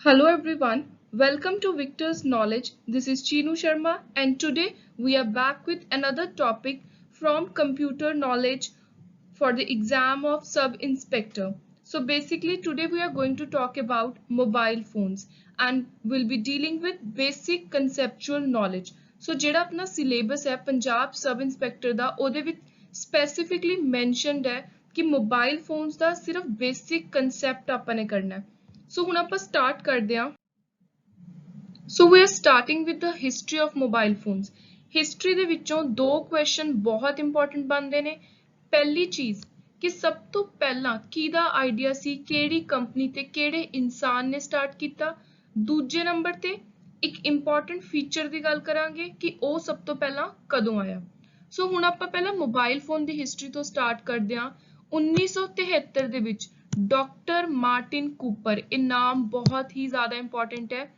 Hello everyone, welcome to Victor's Knowledge. This is Chinu Sharma and today we are back with another topic from computer knowledge for the exam of sub-inspector. So basically today we are going to talk about mobile phones and we'll be dealing with basic conceptual knowledge. So ਜਿਹੜਾ ਆਪਣਾ syllabus ਹੈ Punjab sub inspector ਦਾ ਉਹਦੇ ਵਿੱਚ specifically mentioned ਹੈ ਕਿ mobile phones ਦਾ ਸਿਰਫ basic concept ਆਪਾਂ ਨੇ ਕਰਨਾ ਹੈ. So ਹੁਣ ਆਪਾਂ start ਕਰਦੇ ਹਾਂ. So we are starting with the history of mobile phones. History ਦੇ ਵਿੱਚੋਂ ਦੋ question ਬਹੁਤ important ਬਣਦੇ ਨੇ. ਪਹਿਲੀ ਚੀਜ਼ ਕਿ ਸਭ ਤੋਂ ਪਹਿਲਾਂ ਕਿਹਦਾ ਆਈਡੀਆ ਸੀ, ਕਿਹੜੀ ਕੰਪਨੀ ਤੇ ਕਿਹੜੇ ਇਨਸਾਨ ਨੇ ਸਟਾਰਟ ਕੀਤਾ. ਦੂਜੇ ਨੰਬਰ ਤੇ ਇੱਕ ਇੰਪੋਰਟੈਂਟ ਫੀਚਰ ਦੀ ਗੱਲ ਕਰਾਂਗੇ ਕਿ ਉਹ ਸਭ ਤੋਂ ਪਹਿਲਾਂ ਕਦੋਂ ਆਇਆ. ਸੋ ਹੁਣ ਆਪਾਂ ਪਹਿਲਾਂ ਮੋਬਾਈਲ ਫੋਨ ਦੀ ਹਿਸਟਰੀ ਤੋਂ ਸਟਾਰਟ ਕਰਦੇ ਹਾਂ. 1973 ਦੇ ਵਿੱਚ ਡਾਕਟਰ ਮਾਰਟਿਨ ਕੂਪਰ, ਇਹ ਨਾਮ ਬਹੁਤ ਹੀ ਜ਼ਿਆਦਾ ਇੰਪੋਰਟੈਂਟ ਹੈ,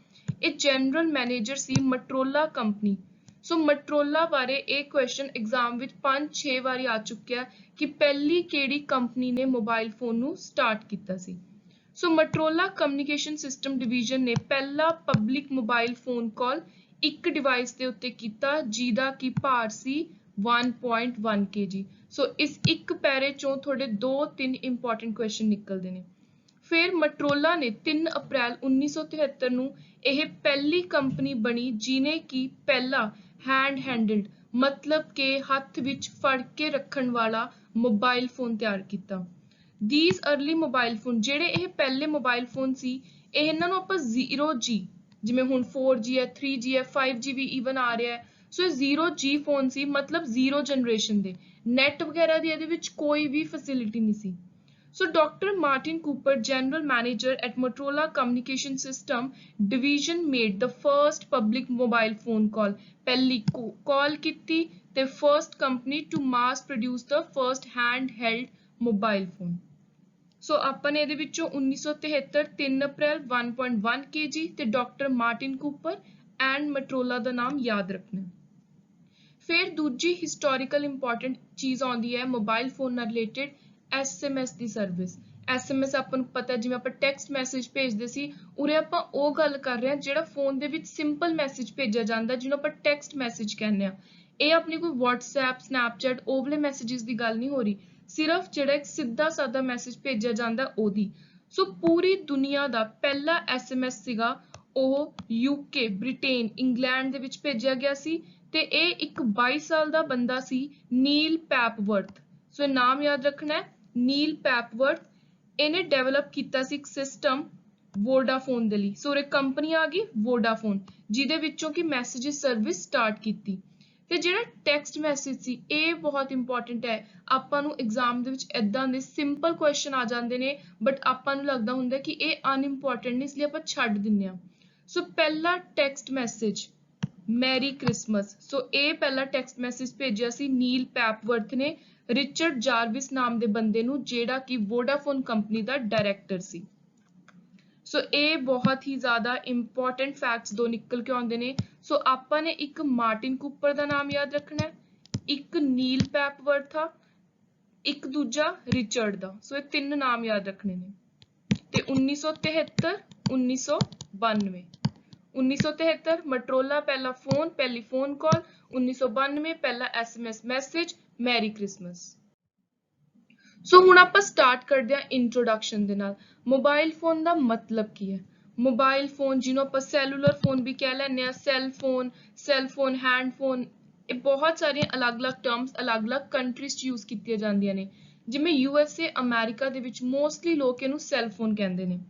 ਇਹ ਜਨਰਲ ਮੈਨੇਜਰ ਸੀ ਮਟਰੋਲਾ ਕੰਪਨੀ. ਸੋ ਮਟਰੋਲਾ ਬਾਰੇ ਇਹ ਕੁਐਸਚਨ ਐਗਜ਼ਾਮ ਵਿੱਚ 5-6 ਵਾਰੀ ਆ ਚੁੱਕਿਆ ਕਿ ਪਹਿਲੀ ਕਿਹੜੀ ਕੰਪਨੀ ਨੇ ਮੋਬਾਈਲ ਫੋਨ ਨੂੰ ਸਟਾਰਟ ਕੀਤਾ ਸੀ. ਸੋ ਮਟਰੋਲਾ ਕਮਿਊਨੀਕੇਸ਼ਨ ਸਿਸਟਮ ਡਿਵੀਜ਼ਨ ਨੇ ਪਹਿਲਾ ਪਬਲਿਕ ਮੋਬਾਈਲ ਫੋਨ ਕਾਲ ਇੱਕ ਡਿਵਾਈਸ ਦੇ ਉੱਤੇ ਕੀਤਾ ਜਿਹਦਾ ਕਿ ਭਾਰ ਸੀ 1.1 kg. ਸੋ ਇਸ ਇੱਕ ਪੈਰੇ ਚੋਂ ਤੁਹਾਡੇ 2-3 ਇੰਪੋਰਟੈਂਟ ਕੁਐਸਚਨ ਨਿਕਲਦੇ ਨੇ. ਫਿਰ ਮਟਰੋਲਾ ਨੇ 3 ਅਪ੍ਰੈਲ 1973 ਨੂੰ ਇਹ ਪਹਿਲੀ ਕੰਪਨੀ ਬਣੀ ਜਿਨੇ ਕਿ ਪਹਿਲਾ ਹੈਂਡਹੈਲਡ ਮਤਲਬ ਕਿ ਹੱਥ ਵਿੱਚ ਫੜ ਕੇ ਰੱਖਣ ਵਾਲਾ ਮੋਬਾਈਲ ਫੋਨ ਤਿਆਰ ਕੀਤਾ. These early mobile phone ਜਿਹੜੇ ਇਹ ਪਹਿਲੇ ਮੋਬਾਈਲ ਫੋਨ ਸੀ, ਇਹਨਾਂ ਨੂੰ ਆਪਾਂ 0G, ਜਿਵੇਂ ਹੁਣ 4G ਹੈ, 3G ਹੈ, 5G ਵੀ ਈਵਨ ਆ ਰਿਹਾ ਹੈ. ਸੋ ਇਹ 0G ਫੋਨ ਸੀ, ਮਤਲਬ 0 ਜਨਰੇਸ਼ਨ ਦੇ. ਨੈਟ ਵਗੈਰਾ ਦੀ ਇਹਦੇ ਵਿੱਚ ਕੋਈ ਵੀ ਫੈਸਿਲਿਟੀ ਨਹੀਂ ਸੀ. So Dr. Martin Cooper, General Manager at Motorola Communication System Division, made the first public mobile phone call. ਪਹਿਲੀ call ਕੀਤੀ ਤੇ first company to mass produce the first handheld mobile phone. So ਆਪਾਂ ਨੇ ਇਹਦੇ ਵਿੱਚੋਂ 1973 3 April 1.1 kg ਤੇ doctor Martin Cooper and Motorola ਦਾ ਨਾਮ ਯਾਦ ਰੱਖਣਾ. ਫਿਰ ਦੂਜੀ ਹਿਸਟੋਰੀਕਲ ਇੰਪੋਰਟੈਂਟ ਚੀਜ਼ ਆਉਂਦੀ ਹੈ ਮੋਬਾਈਲ ਫੋਨ ਨਾਲ ਰਿਲੇਟਡ, SMS ਦੀ ਸਰਵਿਸ. SMS ਆਪਾਂ ਨੂੰ ਪਤਾ ਜਿਵੇਂ ਆਪਾਂ ਟੈਕਸਟ ਮੈਸੇਜ ਭੇਜਦੇ ਸੀ, ਉਰੇ ਆਪਾਂ ਉਹ ਗੱਲ ਕਰ ਰਹੇ ਹਾਂ ਜਿਹੜਾ ਫੋਨ ਦੇ ਵਿੱਚ ਸਿੰਪਲ ਮੈਸੇਜ ਭੇਜਿਆ ਜਾਂਦਾ ਜਿਹਨੂੰ ਆਪਾਂ ਟੈਕਸਟ ਮੈਸੇਜ ਕਹਿੰਦੇ ਆ. ਇਹ ਆਪਣੀ ਕੋਈ WhatsApp, Snapchat ਉਹ ਵਾਲੇ ਮੈਸੇजेस ਦੀ ਗੱਲ ਨਹੀਂ ਹੋ ਰਹੀ, ਸਿਰਫ ਜਿਹੜਾ ਇੱਕ ਸਿੱਧਾ ਸਾਦਾ ਮੈਸੇਜ ਭੇਜਿਆ ਜਾਂਦਾ ਉਹਦੀ. ਸੋ ਪੂਰੀ ਦੁਨੀਆ ਦਾ ਪਹਿਲਾ SMS ਸੀਗਾ ਉਹ UK, ਬ੍ਰਿਟੇਨ, ਇੰਗਲੈਂਡ ਦੇ ਵਿੱਚ ਭੇਜਿਆ ਗਿਆ ਸੀ ਤੇ ਇਹ ਇੱਕ 22 ਸਾਲ ਦਾ ਬੰਦਾ ਸੀ, ਨੀਲ ਪੈਪਵਰਥ. ਸੋ ਨਾਮ ਯਾਦ ਰੱਖਣਾ ਹੈ, ਨੀਲ ਪੈਪਵਰਥ. ਇਹਨੇ ਡਿਵੈਲਪ ਕੀਤਾ ਸੀ ਇੱਕ ਸਿਸਟਮ ਵੋਡਾਫੋਨ ਦੇ ਲਈ. ਸੋ ਇਹ ਕੰਪਨੀ ਆ ਗਈ ਵੋਡਾਫੋਨ, ਜਿਹਦੇ ਵਿੱਚੋਂ ਕਿ ਮੈਸੇजेस ਸਰਵਿਸ ਸਟਾਰਟ ਕੀਤੀ. ਤੇ ਜਿਹੜਾ ਟੈਕਸਟ ਮੈਸੇਜ ਸੀ ਇਹ ਬਹੁਤ ਇੰਪੋਰਟੈਂਟ ਹੈ. ਆਪਾਂ ਨੂੰ ਐਗਜ਼ਾਮ ਦੇ ਵਿੱਚ ਇਦਾਂ ਦੇ ਸਿੰਪਲ ਕੁਐਸਚਨ ਆ ਜਾਂਦੇ ਨੇ ਬਟ ਆਪਾਂ ਨੂੰ ਲੱਗਦਾ ਹੁੰਦਾ ਕਿ ਇਹ ਅਨਇੰਪੋਰਟੈਂਟ ਨੇ, ਇਸ ਲਈ ਆਪਾਂ ਛੱਡ ਦਿੰਦੇ ਹਾਂ. ਸੋ ਪਹਿਲਾ ਟੈਕਸਟ ਮੈਸੇਜ ਮੈਰੀ ਕ੍ਰਿਸਮਸ. ਸੋ ਇਹ ਪਹਿਲਾ ਟੈਕਸਟ ਮੈਸੇਜ ਭੇਜਿਆ ਸੀ ਨੀਲ ਪੈਪਵਰਥ ਨੇ ਰਿਚਰਡ ਜਾਰਵਿਸ ਨਾਮ ਦੇ ਬੰਦੇ ਨੂੰ, ਜਿਹੜਾ ਕਿ ਵੋਡਾਫੋਨ ਕੰਪਨੀ ਦਾ ਡਾਇਰੈਕਟਰ ਸੀ. ਸੋ ਇਹ ਬਹੁਤ ਹੀ ਜ਼ਿਆਦਾ ਇੰਪੋਰਟੈਂਟ ਫੈਕਟਸ ਦੋ ਨਿਕਲ ਕੇ ਆਉਂਦੇ ਨੇ. ਸੋ ਆਪਾਂ ਨੇ ਇੱਕ ਮਾਰਟਿਨ ਕੂਪਰ ਦਾ ਨਾਮ ਯਾਦ ਰੱਖਣਾ ਹੈ, ਇੱਕ ਨੀਲ ਪੈਪਵਰਥ ਆ, ਇੱਕ ਦੂਜਾ ਰਿਚਰਡ ਦਾ. ਸੋ ਇਹ ਤਿੰਨ ਨਾਮ ਯਾਦ ਰੱਖਣੇ ਨੇ. ਤੇ 1973 1992 1973 ਮਟਰੋਲਾ ਪਹਿਲਾ ਫੋਨ, ਪਹਿਲੀ ਫੋਨ ਕਾਲ. 1992 ਪਹਿਲਾ SMS ਮੈਸੇਜ ਮੈਰੀ ਕ੍ਰਿਸਮਸ. ਸੋ ਹੁਣ ਆਪਾਂ ਸਟਾਰਟ ਕਰਦੇ ਹਾਂ ਇੰਟਰੋਡਕਸ਼ਨ ਦੇ ਨਾਲ. ਮੋਬਾਈਲ ਫੋਨ ਦਾ ਮਤਲਬ ਕੀ ਹੈ? ਮੋਬਾਈਲ ਫੋਨ ਜਿਹਨੂੰ ਆਪਾਂ ਸੈਲੂਲਰ ਫੋਨ ਵੀ ਕਹਿ ਲੈਂਦੇ ਹਾਂ, ਸੈਲ ਫੋਨ, ਹੈਂਡ ਫੋਨ, ਇਹ ਬਹੁਤ ਸਾਰੀਆਂ ਅਲੱਗ-ਅਲੱਗ ਟਰਮਸ ਅਲੱਗ-ਅਲੱਗ ਕੰਟਰੀਜ਼ 'ਚ ਯੂਜ਼ ਕੀਤੀਆਂ ਜਾਂਦੀਆਂ ਨੇ. ਜਿਵੇਂ USA, ਅਮਰੀਕਾ ਦੇ ਵਿੱਚ ਮੋਸਟਲੀ ਲੋਕ ਇਹਨੂੰ ਸੈਲ ਫੋਨ ਕਹਿੰਦੇ ਨੇ.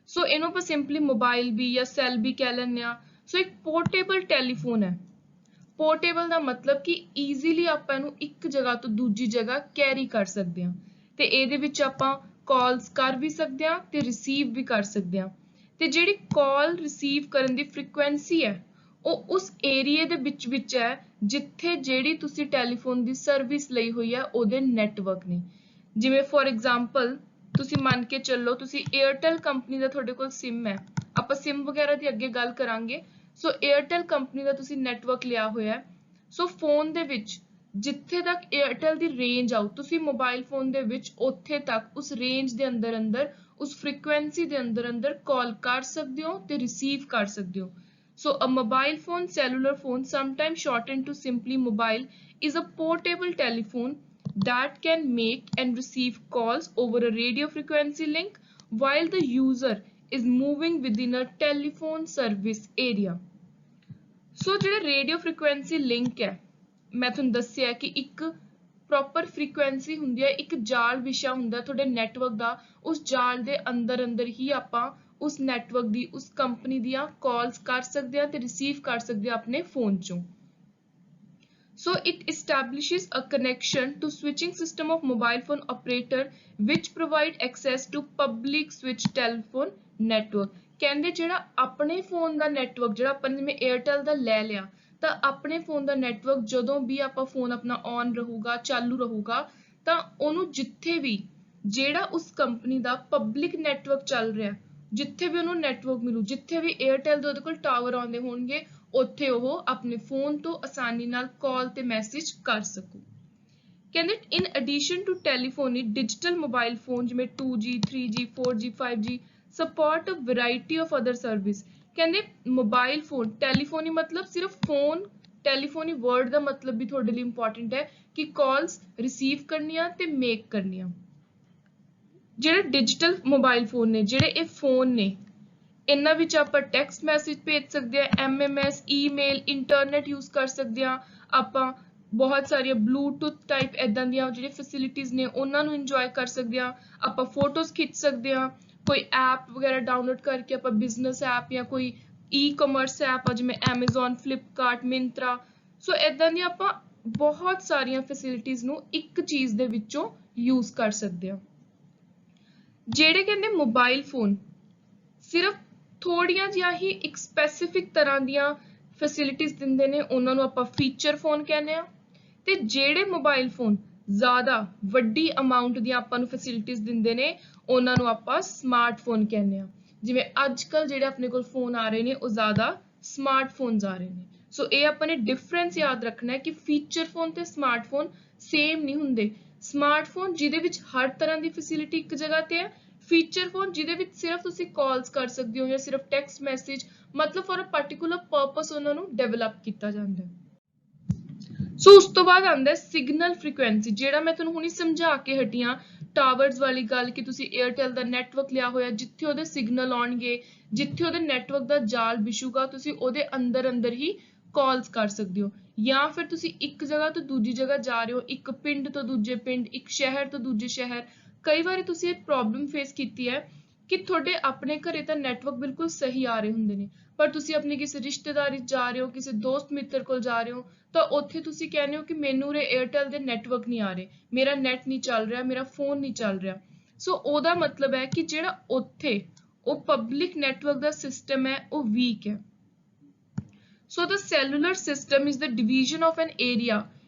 ਸੋ ਇਹਨੂੰ ਆਪਾਂ ਸਿੰਪਲੀ ਮੋਬਾਈਲ ਵੀ ਜਾਂ ਸੈਲ ਵੀ ਕਹਿ ਲੈਂਦੇ ਹਾਂ. ਸੋ ਇੱਕ ਪੋਰਟੇਬਲ ਟੈਲੀਫੋਨ ਹੈ. ਪੋਰਟੇਬਲ ਦਾ ਮਤਲਬ ਕਿ ਈਜ਼ੀਲੀ ਆਪਾਂ ਇਹਨੂੰ ਇੱਕ ਜਗ੍ਹਾ ਤੋਂ ਦੂਜੀ ਜਗ੍ਹਾ ਕੈਰੀ ਕਰ ਸਕਦੇ ਹਾਂ ਤੇ ਇਹਦੇ ਵਿੱਚ ਆਪਾਂ ਕਾਲਸ ਕਰ ਵੀ ਸਕਦੇ ਹਾਂ ਤੇ ਰਿਸੀਵ ਵੀ ਕਰ ਸਕਦੇ ਹਾਂ. ਤੇ ਜਿਹੜੀ ਕਾਲ ਰਿਸੀਵ ਕਰਨ ਦੀ ਫ੍ਰੀਕੁਐਂਸੀ ਹੈ ਉਹ ਉਸ ਏਰੀਏ ਦੇ ਵਿੱਚ ਹੈ ਜਿੱਥੇ ਜਿਹੜੀ ਤੁਸੀਂ ਟੈਲੀਫੋਨ ਦੀ ਸਰਵਿਸ ਲਈ ਹੋਈ ਹੈ ਉਹਦੇ ਨੈਟਵਰਕ ਨੇ. ਜਿਵੇਂ ਫੋਰ ਐਗਜ਼ਾਮਪਲ ਤੁਸੀਂ ਮੰਨ ਕੇ ਚੱਲੋ ਤੁਸੀਂ ਏਅਰਟੈਲ ਕੰਪਨੀ ਦਾ ਤੁਹਾਡੇ ਕੋਲ ਸਿਮ ਹੈ, ਆਪਾਂ ਸਿਮ ਵਗੈਰਾ ਦੀ ਅੱਗੇ ਗੱਲ ਕਰਾਂਗੇ. ਸੋ ਏਅਰਟੈਲ ਕੰਪਨੀ ਦਾ ਤੁਸੀਂ ਨੈਟਵਰਕ ਲਿਆ ਹੋਇਆ ਹੈ. ਸੋ ਫੋਨ ਦੇ ਵਿੱਚ ਜਿੱਥੇ ਤੱਕ ਏਅਰਟੈਲ ਦੀ ਰੇਂਜ ਆਊ, ਤੁਸੀਂ ਮੋਬਾਈਲ ਫੋਨ ਦੇ ਵਿੱਚ ਉੱਥੇ ਤੱਕ ਉਸ ਰੇਂਜ ਦੇ ਅੰਦਰ उस फ्रीक्वेंसी दे अंदर कॉल कर सकते हो ते रिसीव कर सकते हो. So a mobile phone, cellular phone, sometimes shortened to simply mobile, is a portable telephone that can make and receive calls over a radio frequency link while the user is moving within a telephone service area. So ਜਿਹੜਾ radio frequency link ਹੈ ਮੈਂ ਤੁਹਾਨੂੰ ਦੱਸਿਆ ਕਿ ਇੱਕ proper frequency ਹੁੰਦੀ ਹੈ, ਇੱਕ ਜਾਲ ਵਿਸ਼ਾ ਹੁੰਦਾ ਤੁਹਾਡੇ ਨੈਟਵਰਕ ਦਾ, ਉਸ ਜਾਲ ਦੇ ਅੰਦਰ ਹੀ ਆਪਾਂ ਉਸ ਨੈਟਵਰਕ ਦੀ, ਉਸ ਕੰਪਨੀ ਦੀਆਂ ਕਾਲਸ ਕਰ ਸਕਦੇ ਹਾਂ ਤੇ ਰਿਸੀਵ ਕਰ ਸਕਦੇ ਹਾਂ ਆਪਣੇ ਫੋਨ ਚੋਂ. So it establishes a connection to switching system of mobile phone operator which provide access to public switch telephone network. ਕਹਿੰਦੇ ਜਿਹੜਾ ਆਪਣੇ ਫੋਨ ਦਾ ਨੈਟਵਰਕ, ਜਿਹੜਾ ਆਪਾਂ ਨੇ ਜਿਵੇਂ 에ਅਰਟੈਲ ਦਾ ਲੈ ਲਿਆ, ਤਾਂ ਆਪਣੇ ਫੋਨ ਦਾ ਨੈਟਵਰਕ ਜਦੋਂ ਵੀ ਆਪਾਂ ਫੋਨ ਆਪਣਾ ਔਨ ਰਹੂਗਾ, ਚਾਲੂ ਰਹੂਗਾ, ਤਾਂ ਉਹਨੂੰ ਜਿੱਥੇ ਵੀ ਜਿਹੜਾ ਉਸ ਕੰਪਨੀ ਦਾ ਪਬਲਿਕ ਨੈਟਵਰਕ ਚੱਲ ਰਿਹਾ, ਜਿੱਥੇ ਵੀ ਉਹਨੂੰ ਨੈਟਵਰਕ ਮਿਲੂ, ਜਿੱਥੇ ਵੀ 에ਅਰਟੈਲ ਦੇ ਉਹਦੇ ਕੋਲ ਟਾਵਰ ਆਉਂਦੇ ਹੋਣਗੇ, ਉੱਥੇ ਉਹ ਆਪਣੇ ਫੋਨ ਤੋਂ ਆਸਾਨੀ ਨਾਲ ਕਾਲ ਤੇ ਮੈਸੇਜ ਕਰ ਸਕੂ. ਕਹਿੰਦੇ in addition to telephony, digital mobile phone ਜਿਵੇਂ 2G 3G 4G 5G support a variety of other service. ਕਹਿੰਦੇ ਮੋਬਾਈਲ ਫੋਨ, ਟੈਲੀਫੋਨੀ ਮਤਲਬ ਸਿਰਫ ਫੋਨ, ਟੈਲੀਫੋਨੀ ਵਰਡ ਦਾ ਮਤਲਬ ਵੀ ਤੁਹਾਡੇ ਲਈ ਇੰਪੋਰਟੈਂਟ ਹੈ ਕਿ ਕਾਲਸ ਰਿਸੀਵ ਕਰਨੀਆਂ ਤੇ ਮੇਕ ਕਰਨੀਆਂ. ਜਿਹੜੇ ਡਿਜੀਟਲ ਮੋਬਾਈਲ ਫੋਨ ਨੇ, ਜਿਹੜੇ ਇਹ ਫੋਨ ਨੇ, ਇਹਨਾਂ ਵਿੱਚ ਆਪਾਂ ਟੈਕਸਟ ਮੈਸੇਜ ਭੇਜ ਸਕਦੇ ਹਾਂ, MMS, ਈਮੇਲ, ਇੰਟਰਨੈਟ ਯੂਜ਼ ਕਰ ਸਕਦੇ ਹਾਂ, ਆਪਾਂ ਬਹੁਤ ਸਾਰੀਆਂ ਬਲੂਟੁੱਥ ਟਾਈਪ ਇੱਦਾਂ ਦੀਆਂ ਜਿਹੜੇ ਫੈਸਿਲਿਟੀਜ਼ ਨੇ ਉਹਨਾਂ ਨੂੰ ਇੰਜੋਏ ਕਰ ਸਕਦੇ ਹਾਂ, ਆਪਾਂ ਫੋਟੋਜ਼ ਖਿੱਚ ਸਕਦੇ ਹਾਂ, ਕੋਈ ਐਪ ਵਗੈਰਾ ਡਾਊਨਲੋਡ ਕਰਕੇ ਆਪਾਂ ਬਿਜ਼ਨਸ ਐਪ ਜਾਂ ਕੋਈ ਈ-ਕਮਰਸ ਐਪ ਆ ਜਿਵੇਂ Amazon, Flipkart, Myntra, ਸੋ ਇੱਦਾਂ ਦੀਆਂ ਆਪਾਂ ਬਹੁਤ ਸਾਰੀਆਂ ਫੈਸਿਲਿਟੀਜ਼ ਨੂੰ ਇੱਕ ਚੀਜ਼ ਦੇ ਵਿੱਚੋਂ ਯੂਜ਼ ਕਰ ਸਕਦੇ ਹਾਂ. ਜਿਹੜੇ ਕਹਿੰਦੇ ਮੋਬਾਈਲ ਫੋਨ ਸਿਰਫ ਥੋੜੀਆਂ ਜਿਹੀਆਂ ਹੀ ਇੱਕ ਸਪੈਸੀਫਿਕ ਤਰ੍ਹਾਂ ਦੀਆਂ ਫੈਸਿਲਿਟੀਜ਼ ਦਿੰਦੇ ਨੇ, ਉਹਨਾਂ ਨੂੰ ਆਪਾਂ ਫੀਚਰ ਫੋਨ ਕਹਿੰਦੇ ਆ. ਤੇ ਜਿਹੜੇ ਮੋਬਾਈਲ ਫੋਨ ਜ਼ਿਆਦਾ ਵੱਡੀ ਅਮਾਉਂਟ ਦੀਆਂ ਆਪਾਂ ਨੂੰ ਫੈਸਿਲਿਟੀਜ਼ ਦਿੰਦੇ ਨੇ, ਉਹਨਾਂ ਨੂੰ ਆਪਾਂ ਸਮਾਰਟਫੋਨ ਕਹਿੰਦੇ ਆ. ਜਿਵੇਂ ਅੱਜ ਕੱਲ੍ਹ ਜਿਹੜੇ ਆਪਣੇ ਕੋਲ ਫੋਨ ਆ ਰਹੇ ਨੇ ਉਹ ਜ਼ਿਆਦਾ ਸਮਾਰਟਫੋਨਸ ਆ ਰਹੇ ਨੇ. ਸੋ ਇਹ ਆਪਾਂ ਨੇ ਡਿਫਰੈਂਸ ਯਾਦ ਰੱਖਣਾ ਹੈ ਕਿ ਫੀਚਰ ਫੋਨ ਤੇ ਸਮਾਰਟਫੋਨ ਸੇਮ ਨਹੀਂ ਹੁੰਦੇ. ਸਮਾਰਟਫੋਨ ਜਿਹਦੇ ਵਿੱਚ ਹਰ ਤਰ੍ਹਾਂ ਦੀ ਫੈਸਿਲਿਟੀ ਇੱਕ ਜਗ੍ਹਾ ਤੇ ਹੈ, ਫੀਚਰ ਫੋਨ ਜਿਹਦੇ ਵਿੱਚ ਸਿਰਫ ਤੁਸੀਂ ਕਾਲਸ ਕਰ ਸਕਦੇ ਹੋ ਜਾਂ ਸਿਰਫ ਟੈਕਸਟ ਮੈਸੇਜ, ਮਤਲਬ ਫॉर ਅ ਪਾਰਟਿਕੂਲਰ ਪਰਪਸ ਉਹਨਾਂ ਨੂੰ ਡਿਵੈਲਪ ਕੀਤਾ ਜਾਂਦਾ ਹੈ. ਸੋ ਉਸ ਤੋਂ ਬਾਅਦ ਆਉਂਦਾ ਸਿਗਨਲ ਫ੍ਰੀਕੁਐਂਸੀ, ਜਿਹੜਾ ਮੈਂ ਤੁਹਾਨੂੰ ਹੁਣੀ ਸਮਝਾ ਕੇ ਹਟੀਆਂ ਟਾਵਰਸ ਵਾਲੀ ਗੱਲ ਕਿ ਤੁਸੀਂ 에ਅਰਟੈਲ ਦਾ ਨੈਟਵਰਕ ਲਿਆ ਹੋਇਆ, ਜਿੱਥੇ ਉਹਦੇ ਸਿਗਨਲ ਆਉਣਗੇ, ਜਿੱਥੇ ਉਹਦੇ ਨੈਟਵਰਕ ਦਾ ਜਾਲ ਵਿਛੂਗਾ, ਤੁਸੀਂ ਉਹਦੇ ਅੰਦਰ ਹੀ ਕਾਲਸ ਕਰ ਸਕਦੇ ਹੋ. ਜਾਂ ਫਿਰ ਤੁਸੀਂ ਇੱਕ ਜਗ੍ਹਾ ਤੋਂ ਦੂਜੀ ਜਗ੍ਹਾ ਜਾ ਰਹੇ ਹੋ, ਇੱਕ ਪਿੰਡ ਤੋਂ ਦੂਜੇ ਪਿੰਡ, ਇੱਕ ਸ਼ਹਿਰ ਤੋਂ ਦੂਜੇ ਸ਼ਹਿਰ. ਕਈ ਵਾਰੀ ਤੁਸੀਂ ਇਹ ਪ੍ਰੋਬਲਮ ਫੇਸ ਕੀਤੀ ਹੈ ਕਿ ਤੁਹਾਡੇ ਆਪਣੇ ਘਰੇ ਤਾਂ ਨੈਟਵਰਕ ਬਿਲਕੁਲ ਸਹੀ ਆ ਰਹੇ ਹੁੰਦੇ ਨੇ, ਪਰ ਤੁਸੀਂ ਆਪਣੀ ਕਿਸੇ ਰਿਸ਼ਤੇਦਾਰੀ ਜਾ ਰਹੇ ਹੋ, ਕਿਸੇ ਦੋਸਤ ਮਿੱਤਰ ਕੋਲ ਜਾ ਰਹੇ ਹੋ, ਤਾਂ ਉੱਥੇ ਤੁਸੀਂ ਕਹਿੰਦੇ ਹੋ ਕਿ ਮੈਨੂੰ ਉਰੇ 에ਅਰਟੈਲ ਦੇ ਨੈਟਵਰਕ ਨਹੀਂ ਆ ਰਹੇ, ਮੇਰਾ ਨੈਟ ਨਹੀਂ ਚੱਲ ਰਿਹਾ, ਮੇਰਾ ਫੋਨ ਨਹੀਂ ਚੱਲ ਰਿਹਾ. ਸੋ ਉਹਦਾ ਮਤਲਬ ਹੈ ਕਿ ਜਿਹੜਾ ਉੱਥੇ ਉਹ ਪਬਲਿਕ ਨੈਟਵਰਕ ਦਾ ਸਿਸਟਮ ਹੈ ਉਹ ਵੀਕ ਹੈ. So the cellular system is the division of an area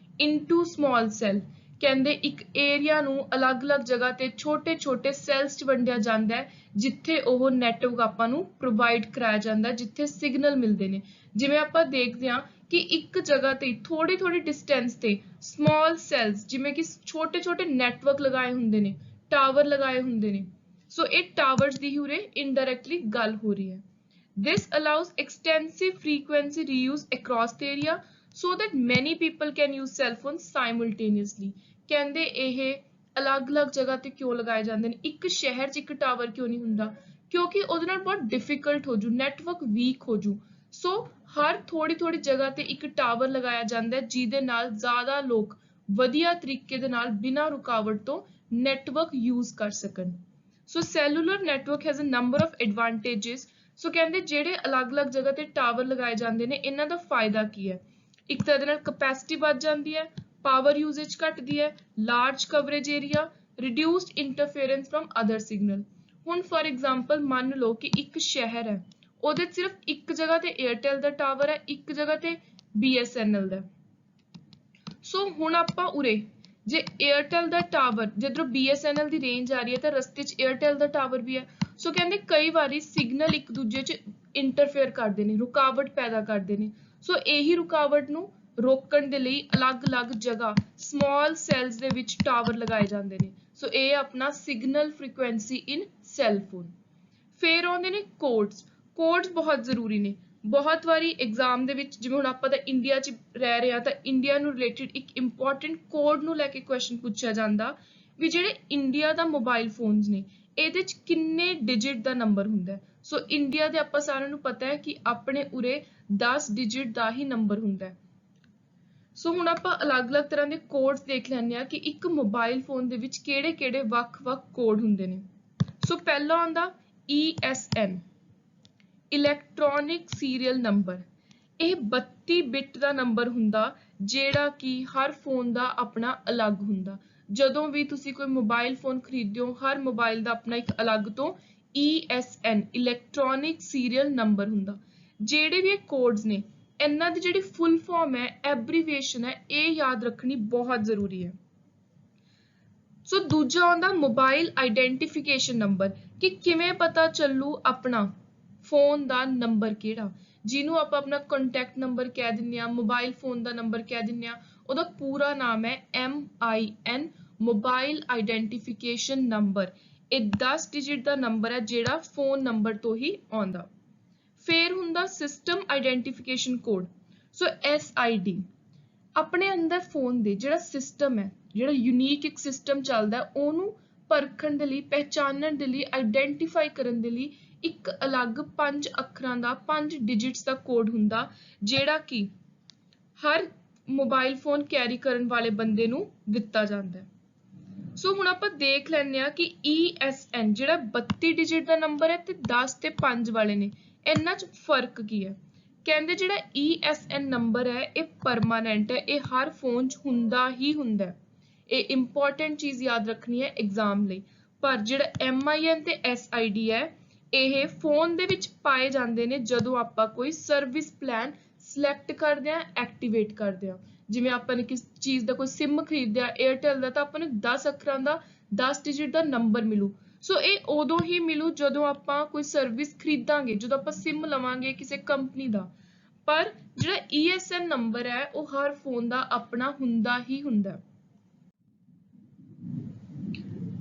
into small cell. ਕਹਿੰਦੇ ਇੱਕ ਏਰੀਆ ਨੂੰ ਅਲੱਗ-ਅਲੱਗ ਜਗ੍ਹਾ ਤੇ ਛੋਟੇ-ਛੋਟੇ ਸੈਲਸ 'ਚ ਵੰਡਿਆ ਜਾਂਦਾ ਹੈ, ਜਿੱਥੇ ਉਹ ਨੈਟਵਰਕ ਆਪਾਂ ਨੂੰ ਪ੍ਰੋਵਾਈਡ ਕਰਾਇਆ ਜਾਂਦਾ, ਜਿੱਥੇ ਸਿਗਨਲ ਮਿਲਦੇ ਨੇ. ਜਿਵੇਂ ਆਪਾਂ ਦੇਖਦੇ ਹਾਂ ਕਿ ਇੱਕ ਜਗ੍ਹਾ ਤੇ ਥੋੜੀ ਡਿਸਟੈਂਸ ਤੇ ਸਮਾਲ ਸੈਲਸ, ਜਿਵੇਂ ਕਿ ਛੋਟੇ-ਛੋਟੇ ਨੈਟਵਰਕ ਲਗਾਏ ਹੁੰਦੇ ਨੇ, ਟਾਵਰ ਲਗਾਏ ਹੁੰਦੇ ਨੇ. ਸੋ ਇਹ ਟਾਵਰਸ ਦੀ ਹੀ ਉਰੇ ਇਨਡਾਇਰੈਕਟਲੀ ਗੱਲ ਹੋ ਰਹੀ ਹੈ. This allows extensive frequency reuse across the area so that many people can use cell phones simultaneously. ਕਹਿੰਦੇ ਇਹ ਅਲੱਗ-ਅਲੱਗ ਜਗ੍ਹਾ ਤੇ ਕਿਉਂ ਲਗਾਏ ਜਾਂਦੇ ਨੇ? ਇੱਕ ਸ਼ਹਿਰ 'ਚ ਇੱਕ ਟਾਵਰ ਕਿਉਂ ਨਹੀਂ ਹੁੰਦਾ? ਕਿਉਂਕਿ ਉਹਦੇ ਨਾਲ ਬਹੁਤ ਡਿਫਿਕਲਟ ਹੋ ਜੂ, ਨੈਟਵਰਕ ਵੀਕ ਹੋ ਜੂ. ਸੋ ਹਰ ਥੋੜੀ ਜਗ੍ਹਾ ਤੇ ਇੱਕ ਟਾਵਰ ਲਗਾਇਆ ਜਾਂਦਾ ਹੈ, ਜਿਹਦੇ ਨਾਲ ਜ਼ਿਆਦਾ ਲੋਕ ਵਧੀਆ ਤਰੀਕੇ ਦੇ ਨਾਲ ਬਿਨਾਂ ਰੁਕਾਵਟ ਤੋਂ ਨੈਟਵਰਕ ਯੂਜ਼ ਕਰ ਸਕਣ. ਸੋ cellular network has a number of advantages. ਸੋ ਕਹਿੰਦੇ ਜਿਹੜੇ ਅਲੱਗ-ਅਲੱਗ ਜਗ੍ਹਾ ਤੇ ਟਾਵਰ ਲਗਾਏ ਜਾਂਦੇ ਨੇ, ਇਹਨਾਂ ਦਾ ਫਾਇਦਾ ਕੀ ਹੈ? ਇੱਕ ਤਾਂ ਇਹਦੇ ਨਾਲ ਕਪੈਸਿਟੀ ਵੱਧ ਜਾਂਦੀ ਹੈ, ਪਾਵਰ ਯੂਜ਼ੇਜ ਘਟਦੀ ਹੈ, large coverage area, reduced interference from other signal. ਹੁਣ ਫॉर ਐਗਜ਼ਾਮਪਲ ਮੰਨ ਲਓ ਕਿ ਇੱਕ ਸ਼ਹਿਰ ਹੈ, ਉਹਦੇ ਸਿਰਫ ਇੱਕ ਜਗ੍ਹਾ ਤੇ 에ਅਰਟੈਲ ਦਾ ਟਾਵਰ ਹੈ, ਇੱਕ ਜਗ੍ਹਾ ਤੇ BSNL ਦਾ. ਸੋ ਹੁਣ ਆਪਾਂ ਉਰੇ ਜੇ 에ਅਰਟੈਲ ਦਾ ਟਾਵਰ, ਜਦੋਂ BSNL ਦੀ ਰੇਂਜ ਆ ਰਹੀ ਹੈ ਤਾਂ ਰਸਤੇ 'ਚ 에ਅਰਟੈਲ ਦਾ ਟਾਵਰ ਵੀ ਹੈ. ਸੋ ਕਹਿੰਦੇ ਕਈ ਵਾਰੀ ਸਿਗਨਲ ਇੱਕ ਦੂਜੇ 'ਚ ਇੰਟਰਫੇਅਰ ਕਰਦੇ ਨੇ, ਰੁਕਾਵਟ ਪੈਦਾ ਕਰਦੇ ਨੇ. ਸੋ ਇਹੀ ਰੁਕਾਵਟ ਨੂੰ ਰੋਕਣ ਦੇ ਲਈ ਅਲੱਗ-ਅਲੱਗ ਜਗ੍ਹਾ ਸਮਾਲ ਸੈਲਸ ਦੇ ਵਿੱਚ ਟਾਵਰ ਲਗਾਏ ਜਾਂਦੇ ਨੇ. ਸੋ ਇਹ ਆਪਣਾ ਸਿਗਨਲ ਫ੍ਰੀਕੁਐਂਸੀ ਇਨ ਸੈੱਲ ਫੋਨ। ਫਿਰ ਆਉਂਦੇ ਨੇ ਕੋਡਸ। ਕੋਡਸ ਬਹੁਤ ਜ਼ਰੂਰੀ ਨੇ। ਬਹੁਤ ਵਾਰੀ ਐਗਜ਼ਾਮ ਦੇ ਵਿੱਚ ਜਿਵੇਂ ਹੁਣ ਆਪਾਂ ਤਾਂ ਇੰਡੀਆ 'ਚ ਰਹਿ ਰਹੇ ਹਾਂ ਤਾਂ ਇੰਡੀਆ ਨੂੰ ਰਿਲੇਟਡ ਇੱਕ ਇੰਪੋਰਟੈਂਟ ਕੋਡ ਨੂੰ ਲੈ ਕੇ ਕੁਐਸਚਨ ਪੁੱਛਿਆ ਜਾਂਦਾ ਵੀ ਜਿਹੜੇ ਇੰਡੀਆ ਦਾ ਮੋਬਾਈਲ ਫੋਨਸ ਨੇ ਇਹਦੇ 'ਚ ਕਿੰਨੇ ਡਿਜਿਟ ਦਾ ਨੰਬਰ ਹੁੰਦਾ ਹੈ। ਸੋ ਇੰਡੀਆ ਦੇ ਆਪਾਂ ਸਾਰਿਆਂ ਨੂੰ ਪਤਾ ਹੈ ਕਿ ਆਪਣੇ ਉਰੇ 10 ਡਿਜਿਟ ਦਾ ਹੀ ਨੰਬਰ ਹੁੰਦਾ ਹੈ। ਸੋ ਹੁਣ ਆਪਾਂ ਅਲੱਗ-ਅਲੱਗ ਤਰ੍ਹਾਂ ਦੇ ਕੋਡਸ ਦੇਖ ਲੈਂਦੇ ਹਾਂ ਕਿ ਇੱਕ ਮੋਬਾਈਲ ਫੋਨ ਦੇ ਵਿੱਚ ਕਿਹੜੇ-ਕਿਹੜੇ ਵੱਖ-ਵੱਖ ਕੋਡ ਹੁੰਦੇ ਨੇ। ਸੋ ਪਹਿਲਾ ਆਉਂਦਾ ESN, ਇਲੈਕਟ੍ਰੋਨਿਕ ਸੀਰੀਅਲ ਨੰਬਰ। ਇਹ 32 ਬਿਟ ਦਾ ਨੰਬਰ ਹੁੰਦਾ ਜਿਹੜਾ ਕਿ ਹਰ ਫੋਨ ਦਾ ਆਪਣਾ ਅਲੱਗ ਹੁੰਦਾ। ਜਦੋਂ ਵੀ ਤੁਸੀਂ ਕੋਈ ਮੋਬਾਈਲ ਫੋਨ ਖਰੀਦਦੇ ਹੋ ਹਰ ਮੋਬਾਈਲ ਦਾ ਆਪਣਾ ਇੱਕ ਅਲੱਗ ਤੋਂ ESN, ਇਲੈਕਟ੍ਰੋਨਿਕ ਸੀਰੀਅਲ ਨੰਬਰ ਹੁੰਦਾ। ਜਿਹੜੇ ਵੀ ਇਹ ਕੋਡਸ ਨੇ ਇਹਨਾਂ ਦੀ ਜਿਹੜੀ ਫੁੱਲ ਫਾਰਮ ਹੈ, ਐਬਰੀਵੇਸ਼ਨ ਹੈ, ਇਹ ਯਾਦ ਰੱਖਣੀ ਬਹੁਤ ਜ਼ਰੂਰੀ ਹੈ। ਸੋ ਦੂਜਾ ਆਉਂਦਾ ਮੋਬਾਈਲ ਆਈਡੈਂਟੀਫਿਕੇਸ਼ਨ ਨੰਬਰ, ਕਿ ਕਿਵੇਂ ਪਤਾ ਚੱਲੂ ਆਪਣਾ ਫੋਨ ਦਾ ਨੰਬਰ ਕਿਹੜਾ, ਜਿਹਨੂੰ ਆਪਾਂ ਆਪਣਾ ਕੰਟੈਕਟ ਨੰਬਰ ਕਹਿ ਦਿੰਦੇ ਹਾਂ, ਮੋਬਾਈਲ ਫੋਨ ਦਾ ਨੰਬਰ ਕਹਿ ਦਿੰਦੇ ਹਾਂ। ਉਹਦਾ ਪੂਰਾ ਨਾਮ ਹੈ MIN, ਮੋਬਾਈਲ ਆਈਡੈਂਟੀਫਿਕੇਸ਼ਨ ਨੰਬਰ। ਇਹ 10 ਡਿਜਿਟ ਦਾ ਨੰਬਰ ਹੈ ਜਿਹੜਾ ਫੋਨ ਨੰਬਰ ਤੋਂ ਹੀ ਆਉਂਦਾ। ਫਿਰ ਹੁੰਦਾ ਸਿਸਟਮ ਆਈਡੈਂਟੀਫਿਕੇਸ਼ਨ ਕੋਡ। ਸੋ SID, ਆਪਣੇ ਅੰਦਰ ਫੋਨ ਦੇ ਜਿਹੜਾ ਸਿਸਟਮ ਹੈ, ਜਿਹੜਾ ਯੂਨੀਕ ਇੱਕ ਸਿਸਟਮ ਚੱਲਦਾ ਉਹਨੂੰ ਪਰਖਣ ਦੇ ਲਈ, ਪਹਿਚਾਨਣ ਦੇ ਲਈ, ਆਈਡੈਂਟੀਫਾਈ ਕਰਨ ਦੇ ਲਈ ਇੱਕ ਅਲੱਗ 5 ਅੱਖਰਾਂ ਦਾ 5 ਡਿਜਿਟਸ ਦਾ ਕੋਡ ਹੁੰਦਾ ਜਿਹੜਾ ਕਿ ਹਰ ਮੋਬਾਈਲ ਫੋਨ ਕੈਰੀ ਕਰਨ ਵਾਲੇ ਬੰਦੇ ਨੂੰ ਦਿੱਤਾ ਜਾਂਦਾ ਹੈ। ਸੋ ਹੁਣ ਆਪਾਂ ਦੇਖ ਲੈਂਦੇ ਹਾਂ ਕਿ ESN ਜਿਹੜਾ 32 ਡਿਜਿਟ ਦਾ ਨੰਬਰ ਹੈ ਤੇ 10 ਤੇ 5 ਵਾਲੇ ਨੇ, ਇਹਨਾਂ 'ਚ ਫਰਕ ਕੀ ਹੈ। ਕਹਿੰਦੇ ਜਿਹੜਾ ESN ਨੰਬਰ ਹੈ ਇਹ ਪਰਮਾਨੈਂਟ ਹੈ, ਇਹ ਹਰ ਫੋਨ 'ਚ ਹੁੰਦਾ ਹੀ ਹੁੰਦਾ ਹੈ। ਇਹ ਇੰਪੋਰਟੈਂਟ ਚੀਜ਼ ਯਾਦ ਰੱਖਣੀ ਹੈ ਐਗਜ਼ਾਮ ਲਈ। ਪਰ ਜਿਹੜਾ MIN ਤੇ SID ਹੈ ਇਹ ਫੋਨ ਦੇ ਵਿੱਚ ਪਾਏ ਜਾਂਦੇ ਨੇ ਜਦੋਂ ਆਪਾਂ ਕੋਈ ਸਰਵਿਸ ਪਲਾਨ ਸਿਲੈਕਟ ਕਰਦੇ ਹਾਂ, ਐਕਟੀਵੇਟ ਕਰਦੇ ਹਾਂ। ਜਿਵੇਂ ਆਪਾਂ ਨੇ ਕਿਸ ਚੀਜ਼ ਦਾ ਕੋਈ ਸਿਮ ਖਰੀਦਿਆ ਏਅਰਟੈਲ ਦਾ ਤਾਂ ਆਪਾਂ ਨੂੰ 10 ਅੱਖਰਾਂ ਦਾ 10 ਡਿਜਿਟ ਦਾ ਨੰਬਰ ਮਿਲੂ। ਸੋ ਇਹ ਉਦੋਂ ਹੀ ਮਿਲੂ ਜਦੋਂ ਆਪਾਂ ਕੋਈ ਸਰਵਿਸ ਖਰੀਦਾਂਗੇ, ਜਦੋਂ ਆਪਾਂ ਸਿਮ ਲਵਾਂਗੇ ਕਿਸੇ ਕੰਪਨੀ ਦਾ। ਪਰ ਜਿਹੜਾ ESN ਨੰਬਰ ਹੈ ਉਹ ਹਰ ਫੋਨ ਦਾ ਆਪਣਾ ਹੁੰਦਾ ਹੀ ਹੁੰਦਾ।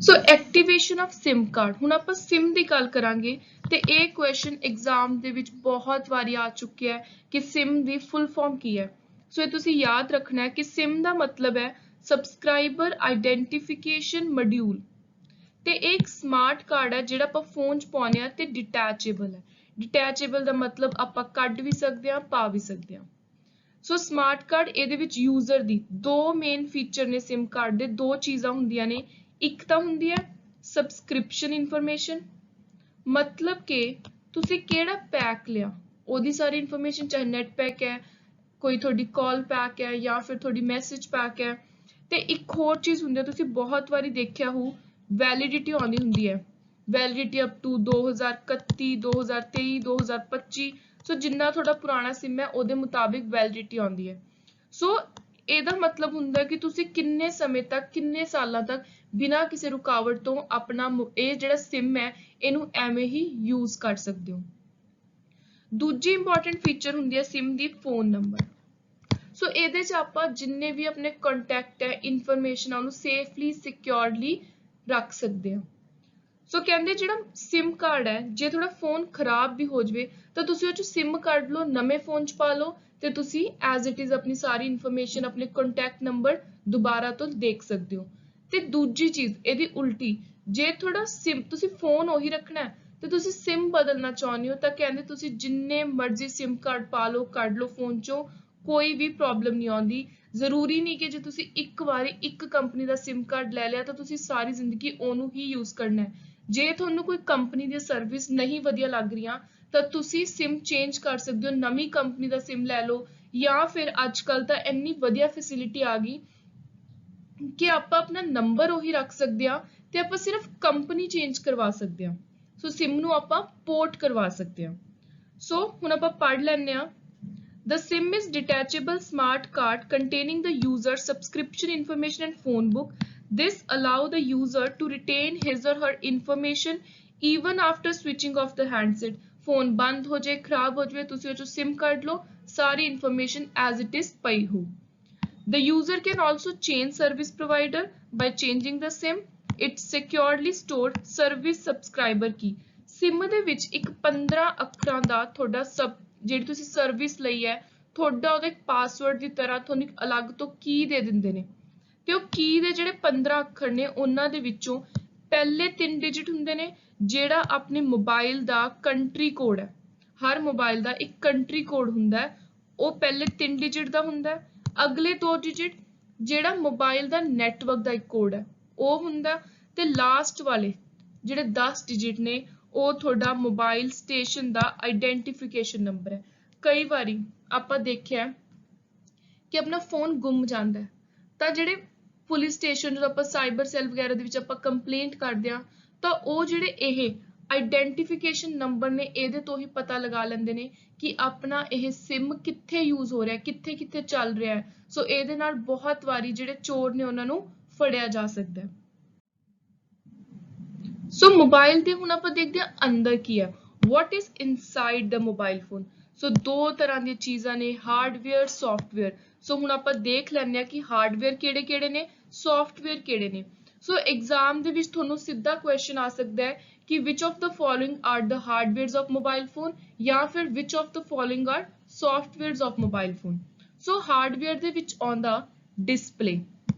ਸੋ ਐਕਟੀਵੇਸ਼ਨ ਆਫ ਸਿਮ ਕਾਰਡ। ਹੁਣ ਆਪਾਂ ਸਿਮ ਦੀ ਗੱਲ ਕਰਾਂਗੇ ਤੇ ਇਹ ਕੁਐਸਚਨ ਐਗਜ਼ਾਮ ਦੇ ਵਿੱਚ ਬਹੁਤ ਵਾਰੀ ਆ ਚੁੱਕਿਆ ਹੈ ਕਿ ਸਿਮ ਦੀ ਫੁੱਲ ਫਾਰਮ ਕੀ ਹੈ। ਸੋ ਇਹ ਤੁਸੀਂ ਯਾਦ ਰੱਖਣਾ ਹੈ ਕਿ ਸਿਮ ਦਾ ਮਤਲਬ ਹੈ ਸਬਸਕ੍ਰਾਈਬਰ ਆਈਡੈਂਟੀਫਿਕੇਸ਼ਨ ਮੋਡਿਊਲ, ਤੇ ਇਹ ਇੱਕ ਸਮਾਰਟ ਕਾਰਡ ਹੈ ਜਿਹੜਾ ਆਪਾਂ ਫੋਨ 'ਚ ਪਾਉਂਦੇ ਹਾਂ ਤੇ ਡਿਟੈਚੇਬਲ ਹੈ। ਡਿਟੈਚੇਬਲ ਦਾ ਮਤਲਬ ਆਪਾਂ ਕੱਢ ਵੀ ਸਕਦੇ ਹਾਂ, ਪਾ ਵੀ ਸਕਦੇ ਹਾਂ। ਸੋ ਸਮਾਰਟ ਕਾਰਡ ਇਹਦੇ ਵਿੱਚ ਯੂਜ਼ਰ ਦੀ ਦੋ ਮੇਨ ਫੀਚਰ ਨੇ। ਸਿਮ ਕਾਰਡ ਦੇ ਦੋ ਚੀਜ਼ਾਂ ਹੁੰਦੀਆਂ ਨੇ, ਇੱਕ ਤਾਂ ਹੁੰਦੀ ਹੈ ਸਬਸਕ੍ਰਿਪਸ਼ਨ ਇਨਫੋਰਮੇਸ਼ਨ, ਮਤਲਬ ਕਿ ਤੁਸੀਂ ਕਿਹੜਾ ਪੈਕ ਲਿਆ ਉਹਦੀ ਸਾਰੀ ਇਨਫੋਰਮੇਸ਼ਨ, ਚਾਹੇ ਨੈਟ ਪੈਕ ਹੈ, ਕੋਈ ਤੁਹਾਡੀ ਕਾਲ ਪੈਕ ਹੈ ਜਾਂ ਫਿਰ ਤੁਹਾਡੀ ਮੈਸੇਜ ਪੈਕ ਹੈ। ਤੇ ਇੱਕ ਹੋਰ ਚੀਜ਼ ਹੁੰਦੀ ਹੈ, ਤੁਸੀਂ ਬਹੁਤ ਵਾਰੀ ਦੇਖਿਆ ਹੋ, ਵੈਲਿਡਿਟੀ ਆਉਂਦੀ ਹੁੰਦੀ ਹੈ, ਵੈਲਿਡਿਟੀ ਅਪ ਟੂ 2031, 2023, 2025। ਸੋ ਜਿੰਨਾ ਤੁਹਾਡਾ ਪੁਰਾਣਾ ਸਿਮ ਹੈ ਉਹਦੇ ਮੁਤਾਬਿਕ ਵੈਲਿਡਿਟੀ ਆਉਂਦੀ ਹੈ। ਸੋ ਇਹਦਾ ਮਤਲਬ ਹੁੰਦਾ ਕਿ ਤੁਸੀਂ ਕਿੰਨੇ ਸਮੇਂ ਤੱਕ, ਕਿੰਨੇ ਸਾਲਾਂ ਤੱਕ ਬਿਨਾਂ ਕਿਸੇ ਰੁਕਾਵਟ ਤੋਂ ਆਪਣਾ ਇਹ ਜਿਹੜਾ ਸਿਮ ਹੈ ਇਹਨੂੰ ਐਵੇਂ ਹੀ ਯੂਜ਼ ਕਰ ਸਕਦੇ ਹੋ। ਦੂਜੀ ਇੰਪੋਰਟੈਂਟ ਫੀਚਰ ਹੁੰਦੀ ਹੈ ਸਿਮ ਦੀ ਫੋਨ ਨੰਬਰ। ਸੋ ਇਹਦੇ 'ਚ ਆਪਾਂ ਜਿੰਨੇ ਵੀ ਆਪਣੇ ਕੰਟੈਕਟ ਹੈ, ਇਨਫੋਰਮੇਸ਼ਨ ਆ ਉਹਨੂੰ ਸੇਫਲੀ, ਸਿਕਿਉਰਲੀ ਰੱਖ ਸਕਦੇ ਹਾਂ। ਸੋ ਕਹਿੰਦੇ ਜਿਹੜਾ ਸਿਮ ਕਾਰਡ ਹੈ ਜੇ ਤੁਹਾਡਾ ਫੋਨ ਖਰਾਬ ਵੀ ਹੋ ਜਾਵੇ ਤਾਂ ਤੁਸੀਂ ਉਹ 'ਚ ਸਿਮ ਕੱਢ ਲਓ, ਨਵੇਂ ਫੋਨ 'ਚ ਪਾ ਲਓ ਤੇ ਤੁਸੀਂ ਐਜ਼ ਇਟ ਇਜ਼ ਆਪਣੀ ਸਾਰੀ ਇਨਫੋਰਮੇਸ਼ਨ, ਆਪਣੇ ਕੰਟੈਕਟ ਨੰਬਰ ਦੁਬਾਰਾ ਤੋਂ ਦੇਖ ਸਕਦੇ ਹੋ। ਤੇ ਦੂਜੀ ਚੀਜ਼ ਇਹਦੀ ਉਲਟੀ, ਜੇ ਤੁਹਾਡਾ ਸਿਮ, ਤੁਸੀਂ ਫੋਨ ਉਹੀ ਰੱਖਣਾ ਹੈ ਤੇ ਤੁਸੀਂ ਸਿਮ ਬਦਲਣਾ ਚਾਹੁੰਦੇ ਹੋ ਤਾਂ ਕਹਿੰਦੇ ਤੁਸੀਂ ਜਿੰਨੇ ਮਰਜ਼ੀ ਸਿਮ ਕਾਰਡ ਪਾ ਲਓ, ਕੱਢ ਲਓ ਫੋਨ 'ਚੋਂ, ਕੋਈ ਵੀ ਪ੍ਰੋਬਲਮ ਨਹੀਂ ਆਉਂਦੀ। ਜ਼ਰੂਰੀ ਨਹੀਂ ਕਿ ਜੇ ਤੁਸੀਂ ਇੱਕ ਵਾਰੀ ਇੱਕ ਕੰਪਨੀ ਦਾ ਸਿਮ ਕਾਰਡ ਲੈ ਲਿਆ ਤਾਂ ਤੁਸੀਂ ਸਾਰੀ ਜ਼ਿੰਦਗੀ ਉਹਨੂੰ ਹੀ ਯੂਜ਼ ਕਰਨਾ ਹੈ। ਜੇ ਤੁਹਾਨੂੰ ਕੋਈ ਕੰਪਨੀ ਦੀ ਸਰਵਿਸ ਨਹੀਂ ਵਧੀਆ ਲੱਗ ਰਹੀਆਂ ਤਾਂ ਤੁਸੀਂ ਸਿਮ ਚੇਂਜ ਕਰ ਸਕਦੇ ਹੋ, ਨਵੀਂ ਕੰਪਨੀ ਦਾ ਸਿਮ ਲੈ ਲਓ, ਜਾਂ ਫਿਰ ਅੱਜ ਕੱਲ੍ਹ ਤਾਂ ਇੰਨੀ ਵਧੀਆ ਫੈਸਿਲਿਟੀ ਆ ਗਈ ਕਿ ਆਪਾਂ ਆਪਣਾ ਨੰਬਰ ਉਹੀ ਰੱਖ ਸਕਦੇ ਹਾਂ ਤੇ ਆਪਾਂ ਸਿਰਫ ਕੰਪਨੀ ਚੇਂਜ ਕਰਵਾ ਸਕਦੇ ਹਾਂ। ਸੋ ਸਿਮ ਨੂੰ ਆਪਾਂ ਪੋਰਟ ਕਰਵਾ ਸਕਦੇ ਹਾਂ। ਸੋ ਹੁਣ ਆਪਾਂ ਪੜ੍ਹ ਲੈਂਦੇ ਹਾਂ। The SIM is detachable smart card containing the user's subscription information and phone book. This allow the user to retain his or her information even after switching off the handset. Phone ਬੰਦ ਹੋ ਜਾਏ, ਖਰਾਬ ਹੋ ਜਾਵੇ, ਤੁਸੀਂ ਉਹ 'ਚੋਂ SIM ਕੱਢ ਲਓ, ਸਾਰੀ information as it is ਪਈ ਹੋ। The user can also change service provider by changing the SIM. It securely stored service subscriber key. SIM ਦੇ ਵਿੱਚ ਇੱਕ 15 ਅੱਖਰਾਂ ਦਾ ਤੁਹਾਡਾ ਜਿਹੜੀ ਤੁਸੀਂ ਸਰਵਿਸ ਲਈ ਹੈ ਤੁਹਾਡਾ ਉਹਦਾ ਇੱਕ ਪਾਸਵਰਡ ਦੀ ਤਰ੍ਹਾਂ ਤੁਹਾਨੂੰ ਇੱਕ ਅਲੱਗ ਤੋਂ ਕੀ ਦੇ ਦਿੰਦੇ ਨੇ ਤੇ ਉਹ ਕੀ ਦੇ ਜਿਹੜੇ 15 ਅੱਖਰ ਨੇ ਉਹਨਾਂ ਦੇ ਵਿੱਚੋਂ ਪਹਿਲੇ 3 ਡਿਜਿਟ ਹੁੰਦੇ ਨੇ ਜਿਹੜਾ ਆਪਣੇ ਮੋਬਾਈਲ ਦਾ ਕੰਟਰੀ ਕੋਡ ਹੈ ਹਰ ਮੋਬਾਈਲ ਦਾ ਇੱਕ ਕੰਟਰੀ ਕੋਡ ਹੁੰਦਾ ਹੈ ਉਹ ਪਹਿਲੇ 3 ਡਿਜਿਟ ਦਾ ਹੁੰਦਾ ਹੈ ਅਗਲੇ 2 ਡਿਜਿਟ ਜਿਹੜਾ ਮੋਬਾਈਲ ਦਾ ਨੈਟਵਰਕ ਦਾ ਇੱਕ ਕੋਡ ਹੈ ਉਹ ਹੁੰਦਾ ਤੇ ਲਾਸਟ ਵਾਲੇ ਜਿਹੜੇ 10 ਡਿਜਿਟ ਨੇ ਉਹ ਤੁਹਾਡਾ ਮੋਬਾਈਲ ਸਟੇਸ਼ਨ ਦਾ ਆਈਡੈਂਟੀਫਿਕੇਸ਼ਨ ਨੰਬਰ ਹੈ ਕਈ ਵਾਰੀ ਆਪਾਂ ਦੇਖਿਆ ਕਿ ਆਪਣਾ ਫੋਨ ਗੁੰਮ ਜਾਂਦਾ ਹੈ ਤਾਂ ਜਿਹੜੇ ਪੁਲਿਸ ਸਟੇਸ਼ਨ ਜਦੋਂ ਆਪਾਂ ਸਾਈਬਰ ਸੈੱਲ ਵਗੈਰਾ ਦੇ ਵਿੱਚ ਆਪਾਂ ਕੰਪਲੇਂਟ ਕਰਦੇ ਆ ਤਾਂ ਉਹ ਜਿਹੜੇ ਇਹ ਆਈਡੈਂਟੀਫਿਕੇਸ਼ਨ ਨੰਬਰ ਨੇ ਇਹਦੇ ਤੋਂ ਹੀ ਪਤਾ ਲਗਾ ਲੈਂਦੇ ਨੇ ਕਿ ਆਪਣਾ ਇਹ ਸਿਮ ਕਿੱਥੇ ਯੂਜ਼ ਹੋ ਰਿਹਾ ਕਿੱਥੇ ਕਿੱਥੇ ਚੱਲ ਰਿਹਾ ਹੈ ਸੋ ਇਹਦੇ ਨਾਲ ਬਹੁਤ ਵਾਰੀ ਜਿਹੜੇ ਚੋਰ ਨੇ ਉਹਨਾਂ ਨੂੰ ਫੜਿਆ ਜਾ ਸਕਦਾ ਹੈ ਸੋ ਮੋਬਾਈਲ ਦੇ ਹੁਣ ਆਪਾਂ ਦੇਖਦੇ ਹਾਂ ਅੰਦਰ ਕੀ ਹੈ what is inside the mobile phone ਸੋ ਦੋ ਤਰ੍ਹਾਂ ਦੀਆਂ ਚੀਜ਼ਾਂ ਨੇ ਹਾਰਡਵੇਅਰ ਸੌਫਟਵੇਅਰ ਸੋ ਹੁਣ ਆਪਾਂ ਦੇਖ ਲੈਂਦੇ ਆ ਕਿ ਹਾਰਡਵੇਅਰ ਕਿਹੜੇ ਕਿਹੜੇ ਨੇ ਸੌਫਟਵੇਅਰ ਕਿਹੜੇ ਨੇ ਸੋ ਐਗਜ਼ਾਮ ਦੇ ਵਿੱਚ ਤੁਹਾਨੂੰ ਸਿੱਧਾ ਕੁਐਸਚਨ ਆ ਸਕਦਾ ਹੈ ਕਿ which of the following are the hardwares of mobile phone ਜਾਂ ਫਿਰ which of the following are softwares of mobile phone so hardware ਦੇ ਵਿੱਚ ਆਉਂਦਾ ਡਿਸਪਲੇ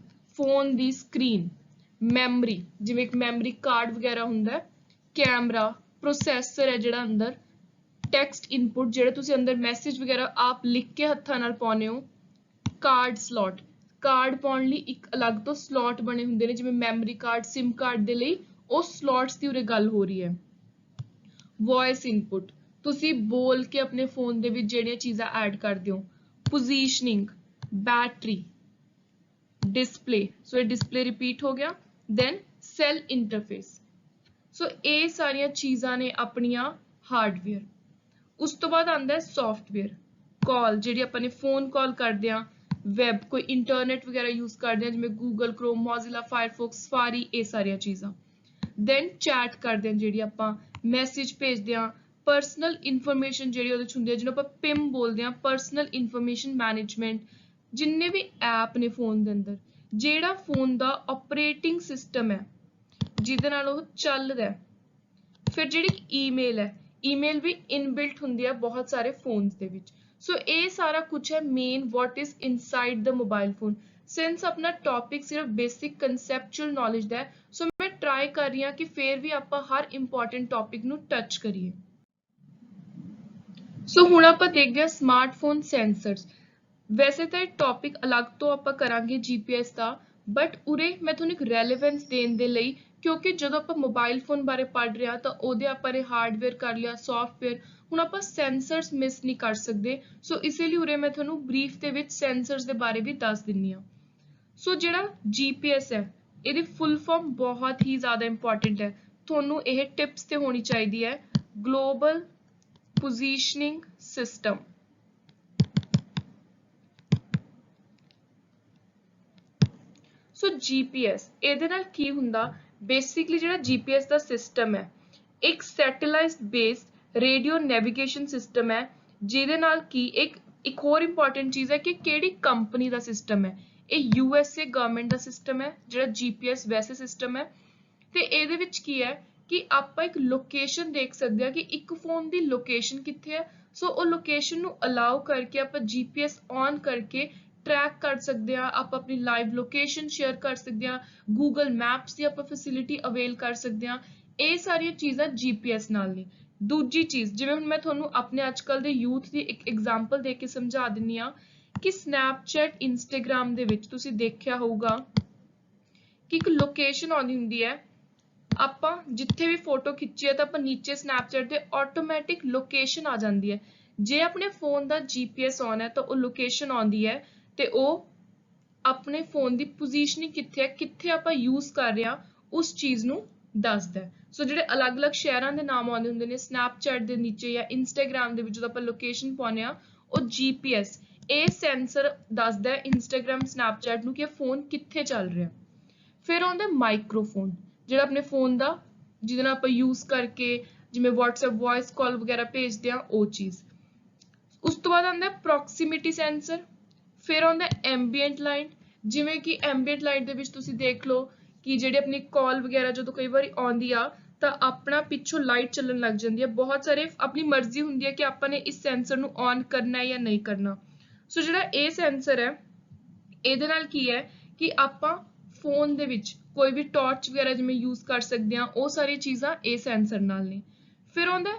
ਫੋਨ ਦੀ ਸਕਰੀਨ ਮੈਮਰੀ ਜਿਵੇਂ ਇੱਕ ਮੈਮਰੀ ਕਾਰਡ ਵਗੈਰਾ ਹੁੰਦਾ ਹੈ ਕੈਮਰਾ ਪ੍ਰੋਸੈਸਰ ਹੈ ਜਿਹੜਾ ਅੰਦਰ ਟੈਕਸਟ ਇਨਪੁਟ ਜਿਹੜੇ ਤੁਸੀਂ ਅੰਦਰ ਮੈਸੇਜ ਵਗੈਰਾ ਆਪ ਲਿਖ ਕੇ ਹੱਥਾਂ ਨਾਲ ਪਾਉਂਦੇ ਹੋ ਕਾਰਡ ਸਲੋਟ ਕਾਰਡ ਪਾਉਣ ਲਈ ਇੱਕ ਅਲੱਗ ਤੋਂ ਸਲੋਟ ਬਣੇ ਹੁੰਦੇ ਨੇ ਜਿਵੇਂ ਮੈਮਰੀ ਕਾਰਡ ਸਿਮ ਕਾਰਡ ਦੇ ਲਈ ਉਹ ਸਲੋਟਸ ਦੀ ਉਰੇ ਗੱਲ ਹੋ ਰਹੀ ਹੈ ਵੌਇਸ ਇਨਪੁਟ ਤੁਸੀਂ ਬੋਲ ਕੇ ਆਪਣੇ ਫੋਨ ਦੇ ਵਿੱਚ ਜਿਹੜੀਆਂ ਚੀਜ਼ਾਂ ਐਡ ਕਰਦੇ ਹੋ ਪੋਜੀਸ਼ਨਿੰਗ ਬੈਟਰੀ डिस्प्ले सो ये डिस्प्ले रिपीट हो गया देन सेल इंटरफेस सो ये सारिया चीज़ां ने अपनिया हार्डवेयर उस तो बाद आंदा है सॉफ्टवेयर कॉल जिहड़ी आपां ने फोन कॉल करदे हां वैब कोई इंटरनेट वगैरह यूज करदे हां जिवें Google Chrome Mozilla Firefox safari ये सारिया चीज़ां देन चैट करदे हां जिहड़ी आपां मैसेज भेजदे हां पर्सनल इन्फॉर्मेशन जिहड़ी ओहदे च हुंदी है जिहनूं आपां पिम बोलदे हां पर्सनल इन्फॉर्मेशन मैनेजमेंट जिन्ने भी ऐप ने फोन दे अंदर जेड़ा फोन दा ऑपरेटिंग सिस्टम है जिहदे नाल ओह चलदा है फिर जिहड़ी ईमेल है ईमेल भी इनबिल्ट हुंदी है बहुत सारे फोन्स दे विच सो ये सारा कुछ है main what is inside the mobile phone since अपना टॉपिक सिर्फ बेसिक कंसेप्चुअल नॉलेज दा है सो मैं ट्राई कर रही हां कि फिर भी आपां हर इंपॉर्टेंट टॉपिक नूं टच करिए सो हुण आपां देखदे हां स्मार्टफोन सेंसर्स वैसे तो एक टॉपिक अलग तो ਆਪਾਂ ਕਰਾਂਗੇ GPS ਦਾ ਬਟ ਉਰੇ ਮੈਂ ਤੁਹਾਨੂੰ ਇੱਕ ਰੈਲੇਵੈਂਸ ਦੇਣ ਦੇ ਲਈ ਕਿਉਂਕਿ ਜਦੋਂ ਆਪਾਂ ਮੋਬਾਈਲ ਫੋਨ ਬਾਰੇ ਪੜ੍ਹ ਰਹੇ ਹਾਂ ਤਾਂ ਉਹਦੇ ਆਪਾਂ ਇਹ ਹਾਰਡਵੇਅਰ ਕਰ ਲਿਆ ਸੌਫਟਵੇਅਰ ਹੁਣ ਆਪਾਂ ਸੈਂਸਰਸ ਮਿਸ ਨਹੀਂ ਕਰ ਸਕਦੇ ਸੋ ਇਸੇ ਲਈ ਉਰੇ ਮੈਂ ਤੁਹਾਨੂੰ ਬਰੀਫ ਦੇ ਵਿੱਚ ਸੈਂਸਰਸ ਦੇ ਬਾਰੇ ਵੀ ਦੱਸ ਦਿੰਨੀ ਆ ਸੋ ਜਿਹੜਾ GPS ਹੈ ਇਹਦੀ ਫੁੱਲ ਫਾਰਮ ਬਹੁਤ ਹੀ ਜ਼ਿਆਦਾ ਇੰਪੋਰਟੈਂਟ ਹੈ ਤੁਹਾਨੂੰ ਇਹ ਟਿਪਸ ਤੇ ਹੋਣੀ ਚਾਹੀਦੀ ਹੈ ਗਲੋਬਲ ਪੋਜੀਸ਼ਨਿੰਗ ਸਿਸਟਮ सो GPS ਇਹਦੇ ਨਾਲ ਕੀ ਹੁੰਦਾ ਬੇਸਿਕਲੀ ਜਿਹੜਾ GPS ਦਾ ਸਿਸਟਮ ਹੈ ਇੱਕ satellite based radio navigation system ਹੈ ਜਿਹਦੇ ਨਾਲ ਕੀ ਇੱਕ ਹੋਰ ਇੰਪੋਰਟੈਂਟ ਚੀਜ਼ ਹੈ ਕਿ ਕਿਹੜੀ ਕੰਪਨੀ ਦਾ ਸਿਸਟਮ ਹੈ ਇਹ USA ਗਵਰਨਮੈਂਟ ਦਾ ਸਿਸਟਮ ਹੈ ਜਿਹੜਾ GPS ਵੈਸੇ ਸਿਸਟਮ ਹੈ ਤੇ ਇਹਦੇ ਵਿੱਚ ਕੀ ਹੈ ਕਿ ਆਪਾਂ ਇੱਕ ਲੋਕੇਸ਼ਨ ਦੇਖ ਸਕਦੇ ਹਾਂ ਕਿ ਇੱਕ ਫੋਨ ਦੀ ਲੋਕੇਸ਼ਨ ਕਿੱਥੇ ਹੈ ਸੋ ਉਹ ਲੋਕੇਸ਼ਨ ਨੂੰ ਅਲਾਉ ਕਰਕੇ ਆਪਾਂ GPS ਔਨ ਕਰਕੇ ट्रैक कर सकते हैं आप अपनी लाइव लोकेशन शेयर कर सकते हैं गूगल मैप्स की आप फैसिलिटी अवेल कर सकते हैं ये सारी चीज़ां GPS नाल ने दूजी चीज़ जिवें हुण मैं तुहानूं अपने अजकल दे यूथ दी एक एग्जांपल दे के समझा दिंनी आ कि स्नैपचैट इंस्टाग्राम दे विच तुसीं देखिया होऊगा कि एक लोकेशन आउंदी हुंदी है आपां जिथे भी फोटो खिच्ची है तां आपां नीचे स्नैपचैट दे ऑटोमैटिक लोकेशन आ जांदी है जे अपने फोन दा GPS ऑन है तां ओह लोकेशन आउंदी है ਤੇ ਉਹ ਆਪਣੇ ਫੋਨ ਦੀ ਪੋਜੀਸ਼ਨਿੰਗ ਕਿੱਥੇ ਆਪਾਂ ਯੂਜ਼ ਕਰ ਰਹੇ ਹਾਂ ਉਸ ਚੀਜ਼ ਨੂੰ ਦੱਸਦਾ ਹੈ ਸੋ ਜਿਹੜੇ ਅਲੱਗ-ਅਲੱਗ ਸ਼ਹਿਰਾਂ ਦੇ ਨਾਮ ਆਉਂਦੇ ਹੁੰਦੇ ਨੇ ਸਨੈਪਚੈਟ ਦੇ ਨੀਚੇ ਜਾਂ ਇੰਸਟਾਗ੍ਰam ਦੇ ਵਿੱਚ ਜਦੋਂ ਆਪਾਂ ਲੋਕੇਸ਼ਨ ਪਾਉਂਦੇ ਆ ਉਹ GPS ਇਹ ਸੈਂਸਰ ਦੱਸਦਾ ਹੈ ਇੰਸਟਾਗ੍ਰam ਸਨੈਪਚੈਟ ਨੂੰ ਕਿ ਇਹ ਫੋਨ ਕਿੱਥੇ ਚੱਲ ਰਿਹਾ ਫਿਰ ਆਉਂਦਾ ਮਾਈਕਰੋਫੋਨ ਜਿਹੜਾ ਆਪਣੇ ਫੋਨ ਦਾ ਜਿਹਦੇ ਨਾਲ ਆਪਾਂ ਯੂਜ਼ ਕਰਕੇ ਜਿਵੇਂ WhatsApp ਵੌਇਸ ਕਾਲ ਵਗੈਰਾ ਭੇਜਦੇ ਆ ਉਹ ਚੀਜ਼ ਉਸ ਤੋਂ ਬਾਅਦ ਆਉਂਦਾ ਪ੍ਰੋਕਸੀਮਿਟੀ ਸੈਂਸਰ ਫਿਰ ਆਉਂਦਾ ਐਂਬੀਐਂਟ ਲਾਈਟ ਜਿਵੇਂ ਕਿ ਐਂਬੀਐਂਟ ਲਾਈਟ ਦੇ ਵਿੱਚ ਤੁਸੀਂ ਦੇਖ ਲਓ कि ਜਿਹੜੀ ਆਪਣੀ ਕਾਲ ਵਗੈਰਾ ਜਦੋਂ ਕਈ ਵਾਰੀ ਆਉਂਦੀ ਆ ਤਾਂ ਆਪਣਾ ਪਿੱਛੋਂ ਲਾਈਟ ਚੱਲਣ ਲੱਗ ਜਾਂਦੀ ਹੈ। ਬਹੁਤ ਸਾਰੇ ਆਪਣੀ ਮਰਜ਼ੀ ਹੁੰਦੀ ਹੈ ਕਿ ਆਪਾਂ ਨੇ ਇਸ ਸੈਂਸਰ ਨੂੰ ਔਨ ਕਰਨਾ ਹੈ ਜਾਂ ਨਹੀਂ ਕਰਨਾ। ਸੋ ਜਿਹੜਾ ਇਹ ਸੈਂਸਰ ਹੈ ਇਹਦੇ ਨਾਲ ਕੀ ਹੈ ਕਿ ਆਪਾਂ ਫੋਨ ਦੇ ਵਿੱਚ ਕੋਈ ਵੀ ਟਾਰਚ ਵਗੈਰਾ ਜਿਵੇਂ ਯੂਜ਼ ਕਰ ਸਕਦੇ ਹਾਂ, ਉਹ ਸਾਰੀ ਚੀਜ਼ਾਂ ਇਹ ਸੈਂਸਰ ਨਾਲ ਨੇ। ਫਿਰ ਆਉਂਦਾ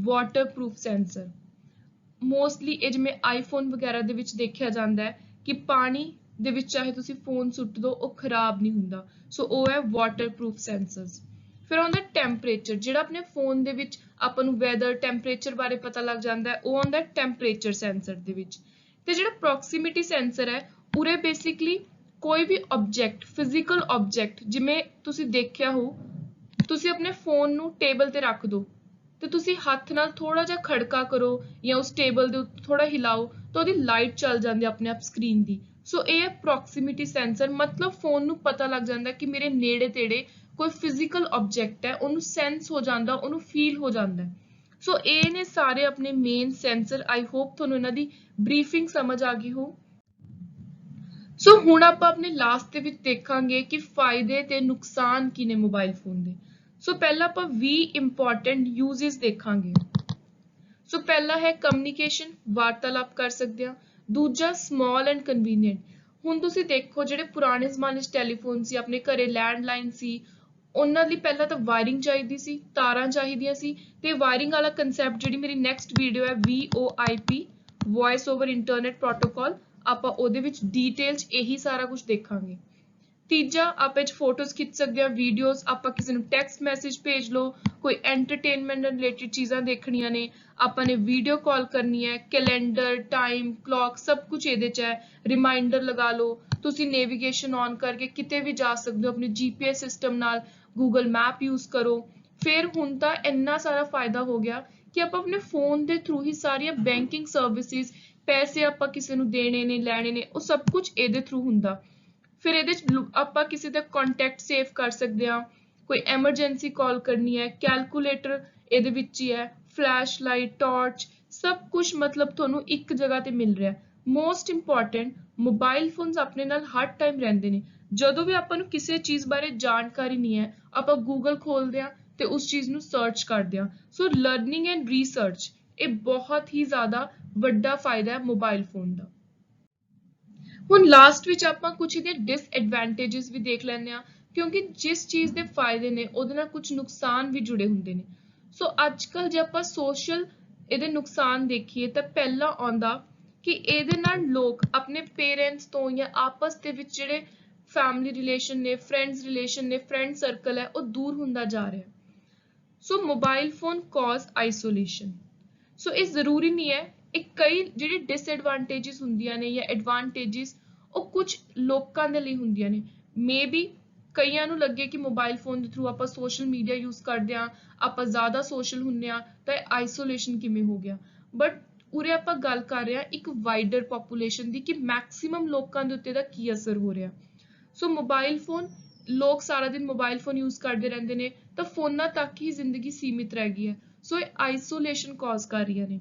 ਵਾਟਰਪ੍ਰੂਫ ਸੈਂਸਰ। ਮੋਸਟਲੀ ਇਹ ਜਿਵੇਂ ਆਈਫੋਨ ਵਗੈਰਾ ਦੇ ਵਿੱਚ ਦੇਖਿਆ ਜਾਂਦਾ ਹੈ ਕਿ ਪਾਣੀ ਦੇ ਵਿੱਚ ਚਾਹੇ ਤੁਸੀਂ ਫੋਨ ਸੁੱਟ ਦਿਓ ਉਹ ਖਰਾਬ ਨਹੀਂ ਹੁੰਦਾ। ਸੋ ਉਹ ਹੈ ਵਾਟਰਪ੍ਰੂਫ ਸੈਂਸਰਸ। ਫਿਰ ਆਉਂਦਾ ਟੈਂਪਰੇਚਰ, ਜਿਹੜਾ ਆਪਣੇ ਫੋਨ ਦੇ ਵਿੱਚ ਆਪਾਂ ਨੂੰ ਵੈਦਰ ਟੈਂਪਰੇਚਰ ਬਾਰੇ ਪਤਾ ਲੱਗ ਜਾਂਦਾ ਹੈ, ਉਹ ਆਉਂਦਾ ਟੈਂਪਰੇਚਰ ਸੈਂਸਰ ਦੇ ਵਿੱਚ। ਤੇ ਜਿਹੜਾ ਪ੍ਰੋਕਸੀਮਿਟੀ ਸੈਂਸਰ ਹੈ ਉਰੇ ਬੇਸਿਕਲੀ ਕੋਈ ਵੀ ਆਬਜੈਕਟ, ਫਿਜ਼ੀਕਲ ਆਬਜੈਕਟ, ਜਿਵੇਂ ਤੁਸੀਂ ਦੇਖਿਆ ਹੋ ਤੁਸੀਂ ਆਪਣੇ ਫੋਨ ਨੂੰ ਟੇਬਲ ਤੇ ਰੱਖ ਦਿਓ ਤੇ ਤੁਸੀਂ ਹੱਥ ਨਾਲ ਥੋੜਾ ਜਿਹਾ ਖੜਕਾ ਕਰੋ ਜਾਂ ਉਸ ਟੇਬਲ ਦੇ ਉੱਤੇ ਥੋੜਾ ਹਿਲਾਓ ਤਾਂ ਉਹਦੀ ਲਾਈਟ ਚੱਲ ਜਾਂਦੀ ਆਪਣੇ ਆਪ ਸਕਰੀਨ ਦੀ। ਸੋ ਇਹ ਹੈ ਪ੍ਰੋਕਸੀਮਿਟੀ ਸੈਂਸਰ, ਮਤਲਬ ਫੋਨ ਨੂੰ ਪਤਾ ਲੱਗ ਜਾਂਦਾ ਕਿ ਮੇਰੇ ਨੇੜੇ ਤੇੜੇ ਕੋਈ ਫਿਜ਼ੀਕਲ ਆਬਜੈਕਟ ਹੈ, ਉਹਨੂੰ ਸੈਂਸ ਹੋ ਜਾਂਦਾ, ਉਹਨੂੰ ਫੀਲ ਹੋ ਜਾਂਦਾ। ਸੋ ਇਹ ਨੇ ਸਾਰੇ ਆਪਣੇ ਮੇਨ ਸੈਂਸਰ। ਆਈ ਹੋਪ ਤੁਹਾਨੂੰ ਇਹਨਾਂ ਦੀ ਬਰੀਫਿੰਗ ਸਮਝ ਆ ਗਈ ਹੋ। ਸੋ ਹੁਣ ਆਪਾਂ ਆਪਣੇ ਲਾਸਟ ਦੇ ਵਿੱਚ ਦੇਖਾਂਗੇ ਕਿ ਫਾਇਦੇ ਤੇ ਨੁਕਸਾਨ ਕੀ ਨੇ ਮੋਬਾਈਲ ਫੋਨ ਦੇ। ਸੋ ਪਹਿਲਾਂ ਆਪਾਂ 20 ਇੰਪੋਰਟੈਂਟ ਯੂਜ਼ਸ ਦੇਖਾਂਗੇ। ਸੋ ਪਹਿਲਾ ਹੈ ਕਮਿਊਨੀਕੇਸ਼ਨ, ਵਾਰਤਾਲਾਪ ਕਰ ਸਕਦੇ ਹਾਂ। ਦੂਜਾ ਸਮਾਲ ਐਂਡ ਕਨਵੀਨੀਅੰਟ। ਹੁਣ ਤੁਸੀਂ ਦੇਖੋ ਜਿਹੜੇ ਪੁਰਾਣੇ ਜ਼ਮਾਨੇ 'ਚ ਟੈਲੀਫੋਨ ਸੀ, ਆਪਣੇ ਘਰੇ ਲੈਂਡਲਾਈਨ ਸੀ, ਉਹਨਾਂ ਲਈ ਪਹਿਲਾਂ ਤਾਂ ਵਾਇਰਿੰਗ ਚਾਹੀਦੀ ਸੀ, ਤਾਰਾਂ ਚਾਹੀਦੀਆਂ ਸੀ, ਤੇ ਵਾਇਰਿੰਗ ਵਾਲਾ ਕੰਸੈਪਟ ਜਿਹੜੀ ਮੇਰੀ ਨੈਕਸਟ ਵੀਡੀਓ ਹੈ VoIP, voice over internet protocol, ਆਪਾਂ ਉਹਦੇ ਵਿੱਚ ਡੀਟੇਲ 'ਚ ਇਹੀ ਸਾਰਾ ਕੁਝ ਦੇਖਾਂਗੇ। ਤੀਜਾ ਆਪਾਂ ਇਹ 'ਚ ਫੋਟੋਜ਼ ਖਿੱਚ ਸਕਦੇ ਹਾਂ, ਵੀਡੀਓਜ਼, ਆਪਾਂ ਕਿਸੇ ਨੂੰ ਟੈਕਸਟ ਮੈਸੇਜ ਭੇਜ ਲਓ, ਕੋਈ ਐਂਟਰਟੇਨਮੈਂਟ ਨਾਲ ਰਿਲੇਟਡ ਚੀਜ਼ਾਂ ਦੇਖਣੀਆਂ ਨੇ, ਆਪਾਂ ਨੇ ਵੀਡੀਓ ਕਾਲ ਕਰਨੀ ਹੈ, ਕੈਲੰਡਰ, ਟਾਈਮ, ਕਲੌਕ, ਸਭ ਕੁਝ ਇਹਦੇ 'ਚ ਹੈ। ਰਿਮਾਈਂਡਰ ਲਗਾ ਲਓ, ਤੁਸੀਂ ਨੇਵੀਗੇਸ਼ਨ ਔਨ ਕਰਕੇ ਕਿਤੇ ਵੀ ਜਾ ਸਕਦੇ ਹੋ ਆਪਣੇ GPS ਸਿਸਟਮ ਨਾਲ, ਗੂਗਲ ਮੈਪ ਯੂਜ਼ ਕਰੋ। ਫਿਰ ਹੁਣ ਤਾਂ ਇੰਨਾ ਸਾਰਾ ਫਾਇਦਾ ਹੋ ਗਿਆ ਕਿ ਆਪਾਂ ਆਪਣੇ ਫੋਨ ਦੇ ਥਰੂ ਹੀ ਸਾਰੀਆਂ ਬੈਂਕਿੰਗ ਸਰਵਿਸਿਜ਼, ਪੈਸੇ ਆਪਾਂ ਕਿਸੇ ਨੂੰ ਦੇਣੇ ਨੇ, ਲੈਣੇ ਨੇ, ਉਹ ਸਭ ਕੁਝ ਇਹਦੇ ਥਰੂ ਹੁੰਦਾ। ਫਿਰ ਇਹਦੇ 'ਚ ਆਪਾਂ ਕਿਸੇ ਦਾ ਕੰਟੈਕਟ ਸੇਵ ਕਰ ਸਕਦੇ ਹਾਂ, ਕੋਈ ਐਮਰਜੈਂਸੀ ਕਾਲ ਕਰਨੀ ਹੈ, ਕੈਲਕੂਲੇਟਰ ਇਹਦੇ ਵਿੱਚ ਹੀ ਹੈ, ਫਲੈਸ਼ ਲਾਈਟ, ਟਾਰਚ, ਸਭ ਕੁਝ ਮਤਲਬ ਤੁਹਾਨੂੰ ਇੱਕ ਜਗ੍ਹਾ ਤੇ ਮਿਲ ਰਿਹਾ। ਮੋਸਟ ਇੰਪੋਰਟੈਂਟ, ਮੋਬਾਈਲ ਫੋਨਸ ਆਪਣੇ ਨਾਲ ਹਰ ਟਾਈਮ ਰਹਿੰਦੇ ਨੇ। ਜਦੋਂ ਵੀ ਆਪਾਂ ਨੂੰ ਕਿਸੇ ਚੀਜ਼ ਬਾਰੇ ਜਾਣਕਾਰੀ ਨਹੀਂ ਹੈ, ਆਪਾਂ ਗੂਗਲ ਖੋਲਦੇ ਹਾਂ ਤੇ ਉਸ ਚੀਜ਼ ਨੂੰ ਸਰਚ ਕਰਦੇ ਹਾਂ। ਸੋ ਲਰਨਿੰਗ ਐਂਡ ਰਿਸਰਚ, ਇਹ ਬਹੁਤ ਹੀ ਜ਼ਿਆਦਾ ਵੱਡਾ ਫਾਇਦਾ ਹੈ ਮੋਬਾਈਲ ਫੋਨ ਦਾ। ਹੁਣ ਲਾਸਟ ਵਿੱਚ ਆਪਾਂ ਕੁਝ ਇਹਦੇ ਡਿਸਐਡਵਾਂਟੇजेस ਵੀ ਦੇਖ ਲੈਂਦੇ ਹਾਂ, ਕਿਉਂਕਿ ਜਿਸ ਚੀਜ਼ ਦੇ ਫਾਇਦੇ ਨੇ ਉਹਦੇ ਨਾਲ ਕੁਝ ਨੁਕਸਾਨ ਵੀ ਜੁੜੇ ਹੁੰਦੇ ਨੇ। ਸੋ ਅੱਜ ਕੱਲ ਜੇ ਆਪਾਂ ਸੋਸ਼ਲ ਇਹਦੇ ਨੁਕਸਾਨ ਦੇਖੀਏ ਤਾਂ ਪਹਿਲਾਂ ਆਉਂਦਾ ਕਿ ਇਹਦੇ ਨਾਲ ਲੋਕ ਆਪਣੇ ਪੇਰੈਂਟਸ ਤੋਂ ਜਾਂ ਆਪਸ ਦੇ ਵਿੱਚ ਜਿਹੜੇ ਫੈਮਿਲੀ ਰਿਲੇਸ਼ਨ ਨੇ, ਫਰੈਂਡਸ ਰਿਲੇਸ਼ਨ ਨੇ, ਫਰੈਂਡ ਸਰਕਲ ਹੈ, ਉਹ ਦੂਰ ਹੁੰਦਾ ਜਾ ਰਿਹਾ। ਸੋ ਮੋਬਾਈਲ ਫੋਨ ਕਾਜ਼ ਆਈਸੋਲੇਸ਼ਨ। ਸੋ ਇਹ ਜ਼ਰੂਰੀ ਨਹੀਂ ਹੈ, ਇਹ ਕਈ ਜਿਹੜੀ ਡਿਸਐਡਵਾਂਟੇजेस ਹੁੰਦੀਆਂ ਨੇ ਜਾਂ ਐਡਵਾਂਟੇजेस ਉਹ ਕੁਝ ਲੋਕਾਂ ਦੇ ਲਈ ਹੁੰਦੀਆਂ ਨੇ। ਮੇਬੀ ਕਈਆਂ ਨੂੰ ਲੱਗੇ ਕਿ ਮੋਬਾਈਲ ਫੋਨ ਦੇ ਥਰੂ ਆਪਾਂ ਸੋਸ਼ਲ ਮੀਡੀਆ ਯੂਜ਼ ਕਰਦੇ ਹਾਂ, ਆਪਾਂ ਜ਼ਿਆਦਾ ਸੋਸ਼ਲ ਹੁੰਦੇ ਹਾਂ, ਤਾਂ ਇਹ ਆਈਸੋਲੇਸ਼ਨ ਕਿਵੇਂ ਹੋ ਗਿਆ। ਬਟ ਉਰੇ ਆਪਾਂ ਗੱਲ ਕਰ ਰਹੇ ਹਾਂ ਇੱਕ ਵਾਈਡਰ ਪੋਪੂਲੇਸ਼ਨ ਦੀ, ਕਿ ਮੈਕਸਿਮਮ ਲੋਕਾਂ ਦੇ ਉੱਤੇ ਦਾ ਕੀ ਅਸਰ ਹੋ ਰਿਹਾ। ਸੋ ਮੋਬਾਈਲ ਫੋਨ, ਲੋਕ ਸਾਰਾ ਦਿਨ ਮੋਬਾਈਲ ਫੋਨ ਯੂਜ਼ ਕਰਦੇ ਰਹਿੰਦੇ ਨੇ ਤਾਂ ਫੋਨਾਂ ਤੱਕ ਹੀ ਜ਼ਿੰਦਗੀ ਸੀਮਿਤ ਰਹਿ ਗਈ ਹੈ। ਸੋ ਇਹ ਆਈਸੋਲੇਸ਼ਨ ਕਾਜ਼ ਕਰ ਰਹੀਆਂ ਨੇ।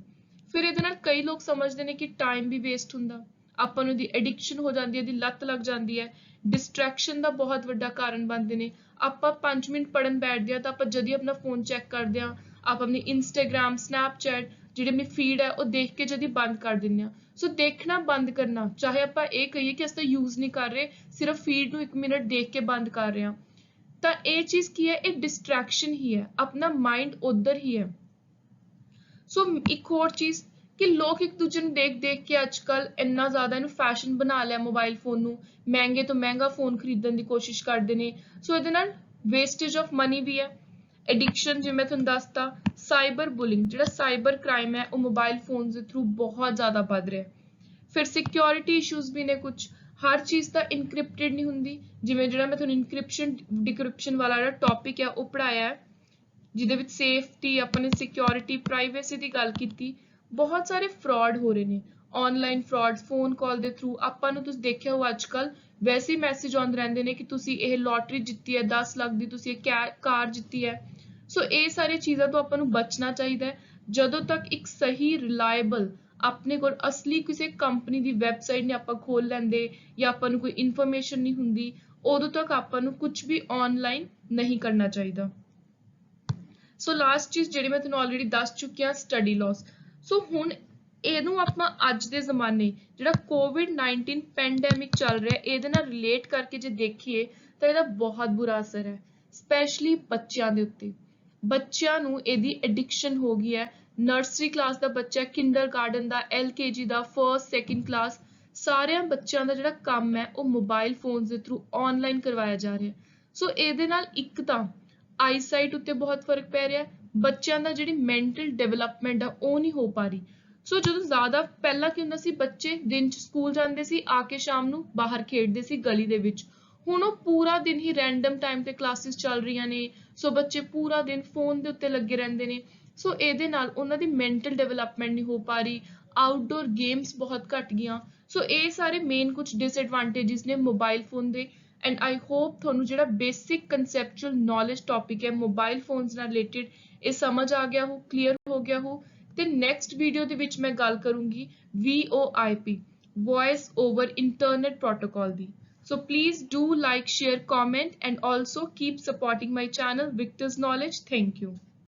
ਫਿਰ ਇਹਦੇ ਨਾਲ ਕਈ ਲੋਕ ਸਮਝਦੇ ਨੇ ਕਿ ਟਾਈਮ ਵੀ ਵੇਸਟ ਹੁੰਦਾ, ਆਪਾਂ ਨੂੰ ਇਹਦੀ ਐਡਿਕਸ਼ਨ ਹੋ ਜਾਂਦੀ ਹੈ, ਇਹਦੀ ਲੱਤ ਲੱਗ ਜਾਂਦੀ ਹੈ, ਡਿਸਟਰੈਕਸ਼ਨ ਦਾ ਬਹੁਤ ਵੱਡਾ ਕਾਰਨ ਬਣਦੇ ਨੇ। ਆਪਾਂ 5 ਮਿੰਟ ਪੜ੍ਹਨ ਬੈਠਦੇ ਹਾਂ ਤਾਂ ਆਪਾਂ ਜਦ ਹੀ ਆਪਣਾ ਫੋਨ ਚੈੱਕ ਕਰਦੇ ਹਾਂ, ਆਪਾਂ ਆਪਣੀ ਇੰਸਟਾਗ੍ਰਾਮ, ਸਨੈਪਚੈਟ ਜਿਹੜੀ ਆਪਣੀ ਫੀਡ ਹੈ ਉਹ ਦੇਖ ਕੇ ਜਦ ਹੀ ਬੰਦ ਕਰ ਦਿੰਦੇ ਹਾਂ। ਸੋ ਦੇਖਣਾ ਬੰਦ ਕਰਨਾ, ਚਾਹੇ ਆਪਾਂ ਇਹ ਕਹੀਏ ਕਿ ਅਸੀਂ ਤਾਂ ਯੂਜ਼ ਨਹੀਂ ਕਰ ਰਹੇ, ਸਿਰਫ ਫੀਡ ਨੂੰ 1 ਮਿੰਟ ਦੇਖ ਕੇ ਬੰਦ ਕਰ ਰਹੇ ਹਾਂ, ਤਾਂ ਇਹ ਚੀਜ਼ ਕੀ ਹੈ, ਇਹ ਡਿਸਟਰੈਕਸ਼ਨ ਹੀ ਹੈ, ਆਪਣਾ ਮਾਈਂਡ ਉੱਧਰ ਹੀ ਹੈ। ਸੋ ਇੱਕ ਹੋਰ ਚੀਜ਼ ਕਿ ਲੋਕ ਇੱਕ ਦੂਜੇ ਨੂੰ ਦੇਖ ਦੇਖ ਕੇ ਅੱਜ ਕੱਲ ਇੰਨਾ ਜ਼ਿਆਦਾ ਇਹਨੂੰ ਫੈਸ਼ਨ ਬਣਾ ਲਿਆ ਮੋਬਾਈਲ ਫੋਨ ਨੂੰ, ਮਹਿੰਗੇ ਤੋਂ ਮਹਿੰਗਾ ਫੋਨ ਖਰੀਦਣ ਦੀ ਕੋਸ਼ਿਸ਼ ਕਰਦੇ ਨੇ। ਸੋ ਇਹਦੇ ਨਾਲ ਵੇਸਟੇਜ ਆਫ ਮਨੀ ਵੀ ਹੈ। ਐਡਿਕਸ਼ਨ, ਜਿਵੇਂ ਮੈਂ ਤੁਹਾਨੂੰ ਦੱਸਤਾ, ਸਾਈਬਰ ਬੁਲਿੰਗ, ਜਿਹੜਾ ਸਾਈਬਰ ਕ੍ਰਾਈਮ ਹੈ ਉਹ ਮੋਬਾਈਲ ਫੋਨ ਦੇ ਥਰੂ ਬਹੁਤ ਜ਼ਿਆਦਾ ਵੱਧ ਰਿਹਾ। ਫਿਰ ਸਿਕਿਉਰਿਟੀ ਇਸ਼ੂਜ਼ ਵੀ ਨੇ ਕੁਝ, ਹਰ ਚੀਜ਼ ਤਾਂ ਇਨਕ੍ਰਿਪਟਡ ਨਹੀਂ ਹੁੰਦੀ। ਜਿਵੇਂ ਜਿਹੜਾ ਮੈਂ ਤੁਹਾਨੂੰ ਇਨਕ੍ਰਿਪਸ਼ਨ ਡਿਕ੍ਰਿਪਸ਼ਨ ਵਾਲਾ ਜਿਹੜਾ ਟੌਪਿਕ ਹੈ ਉਹ ਪੜ੍ਹਾਇਆ ਹੈ, ਜਿਹਦੇ ਵਿੱਚ ਸੇਫਟੀ, ਆਪਾਂ ਨੇ ਸਿਕਿਉਰਿਟੀ, ਪ੍ਰਾਈਵੇਸੀ ਦੀ ਗੱਲ ਕੀਤੀ। ਬਹੁਤ ਸਾਰੇ ਫਰਾਡ ਹੋ ਰਹੇ ਨੇ, ਆਨਲਾਈਨ ਫਰਾਡ, ਫੋਨ ਕਾਲ ਦੇ ਥਰੂ। ਆਪਾਂ ਨੂੰ ਤੁਸੀਂ ਦੇਖਿਆ ਹੋ ਅੱਜ ਕੱਲ ਵੈਸੇ ਹੀ ਮੈਸੇਜ ਆਉਂਦੇ ਰਹਿੰਦੇ ਨੇ ਕਿ ਤੁਸੀਂ ਇਹ ਲੋਟਰੀ ਜਿੱਤੀ ਹੈ 10 ਲੱਖ ਦੀ, ਤੁਸੀਂ ਇਹ ਕਾਰ ਜਿੱਤੀ ਹੈ। ਸੋ ਇਹ ਸਾਰੀ ਚੀਜ਼ਾਂ ਤੋਂ ਆਪਾਂ ਨੂੰ ਬਚਣਾ ਚਾਹੀਦਾ ਹੈ। ਜਦੋਂ ਤੱਕ ਇੱਕ ਸਹੀ ਰਿਲਾਇਬਲ ਆਪਣੇ ਕੋਲ ਅਸਲੀ ਕਿਸੇ ਕੰਪਨੀ ਦੀ ਵੈਬਸਾਈਟ ਨੇ ਆਪਾਂ ਖੋਲ ਲੈਂਦੇ ਜਾਂ ਆਪਾਂ ਨੂੰ ਕੋਈ ਇਨਫੋਰਮੇਸ਼ਨ ਨਹੀਂ ਹੁੰਦੀ, ਉਦੋਂ ਤੱਕ ਆਪਾਂ ਨੂੰ ਕੁਝ ਵੀ ਆਨਲਾਈਨ ਨਹੀਂ ਕਰਨਾ ਚਾਹੀਦਾ। ਸੋ ਲਾਸਟ ਚੀਜ਼ ਜਿਹੜੀ ਮੈਂ ਤੁਹਾਨੂੰ ਆਲਰੇਡੀ ਦੱਸ ਚੁੱਕੀ ਹਾਂ, ਸਟੱਡੀ ਲੋਸ। ਸੋ ਹੁਣ ਇਹਨੂੰ ਆਪਾਂ ਅੱਜ ਦੇ ਜ਼ਮਾਨੇ ਜਿਹੜਾ COVID-19 ਪੈਂਡੈਮਿਕ ਚੱਲ ਰਿਹਾ ਇਹਦੇ ਨਾਲ ਰਿਲੇਟ ਕਰਕੇ ਜੇ ਦੇਖੀਏ ਤਾਂ ਇਹਦਾ ਬਹੁਤ ਬੁਰਾ ਅਸਰ ਹੈ, ਸਪੈਸ਼ਲੀ ਬੱਚਿਆਂ ਦੇ ਉੱਤੇ। ਬੱਚਿਆਂ ਨੂੰ ਇਹਦੀ ਐਡਿਕਸ਼ਨ ਹੋ ਗਈ ਹੈ। ਨਰਸਰੀ ਕਲਾਸ ਦਾ ਬੱਚਾ, ਕਿੰਡਰਗਾਰਟਨ ਦਾ, LKG ਦਾ, ਫਰਸਟ ਸੈਕਿੰਡ ਕਲਾਸ, ਸਾਰਿਆਂ ਬੱਚਿਆਂ ਦਾ ਜਿਹੜਾ ਕੰਮ ਹੈ ਉਹ ਮੋਬਾਈਲ ਫੋਨਸ ਦੇ ਥਰੂ ਆਨਲਾਈਨ ਕਰਵਾਇਆ ਜਾ ਰਿਹਾ। ਸੋ ਇਹਦੇ ਨਾਲ ਇੱਕ ਤਾਂ ਆਈਸਾਈਟ ਉੱਤੇ ਬਹੁਤ ਫਰਕ ਪੈ ਰਿਹਾ, ਬੱਚਿਆਂ ਦਾ ਜਿਹੜੀ ਮੈਂਟਲ ਡਿਵੈਲਪਮੈਂਟ ਆ ਉਹ ਨਹੀਂ ਹੋ ਪਾ ਰਹੀ। ਸੋ ਜਦੋਂ ਜ਼ਿਆਦਾ ਪਹਿਲਾਂ ਕੀ ਹੁੰਦਾ ਸੀ, ਬੱਚੇ ਦਿਨ 'ਚ ਸਕੂਲ ਜਾਂਦੇ ਸੀ, ਆ ਕੇ ਸ਼ਾਮ ਨੂੰ ਬਾਹਰ ਖੇਡਦੇ ਸੀ ਗਲੀ ਦੇ ਵਿੱਚ। ਹੁਣ ਉਹ ਪੂਰਾ ਦਿਨ ਹੀ ਰੈਂਡਮ ਟਾਈਮ ਤੇ ਕਲਾਸਿਸ ਚੱਲ ਰਹੀਆਂ ਨੇ, ਸੋ ਬੱਚੇ ਪੂਰਾ ਦਿਨ ਫੋਨ ਦੇ ਉੱਤੇ ਲੱਗੇ ਰਹਿੰਦੇ ਨੇ। ਸੋ ਇਹਦੇ ਨਾਲ ਉਹਨਾਂ ਦੀ ਮੈਂਟਲ ਡਿਵੈਲਪਮੈਂਟ ਨਹੀਂ ਹੋ ਪਾ ਰਹੀ, ਆਊਟਡੋਰ ਗੇਮਸ ਬਹੁਤ ਘੱਟ ਗਈਆਂ। ਸੋ ਇਹ ਸਾਰੇ ਮੇਨ ਕੁਝ ਡਿਸਐਡਵਾਂਟੇजेस ਨੇ ਮੋਬਾਈਲ ਫੋਨ ਦੇ। ਐਂਡ ਆਈ ਹੋਪ ਤੁਹਾਨੂੰ ਜਿਹੜਾ ਬੇਸਿਕ ਕੰਸੈਪਚੁਅਲ ਨੌਲੇਜ ਟੌਪਿਕ ਹੈ ਮੋਬਾਈਲ ਫੋਨਸ ਨਾਲ ਰਿਲੇਟਡ ਇਹ ਸਮਝ ਆ ਗਿਆ ਹੋ, ਕਲੀਅਰ ਹੋ ਗਿਆ ਹੋ। ਤੇ ਨੈਕਸਟ ਵੀਡੀਓ ਦੇ ਵਿੱਚ ਮੈਂ ਗੱਲ ਕਰੂੰਗੀ VoIP, voice over internet protocol the. So please do like, share, comment and also keep supporting my channel Victor's Knowledge. Thank you.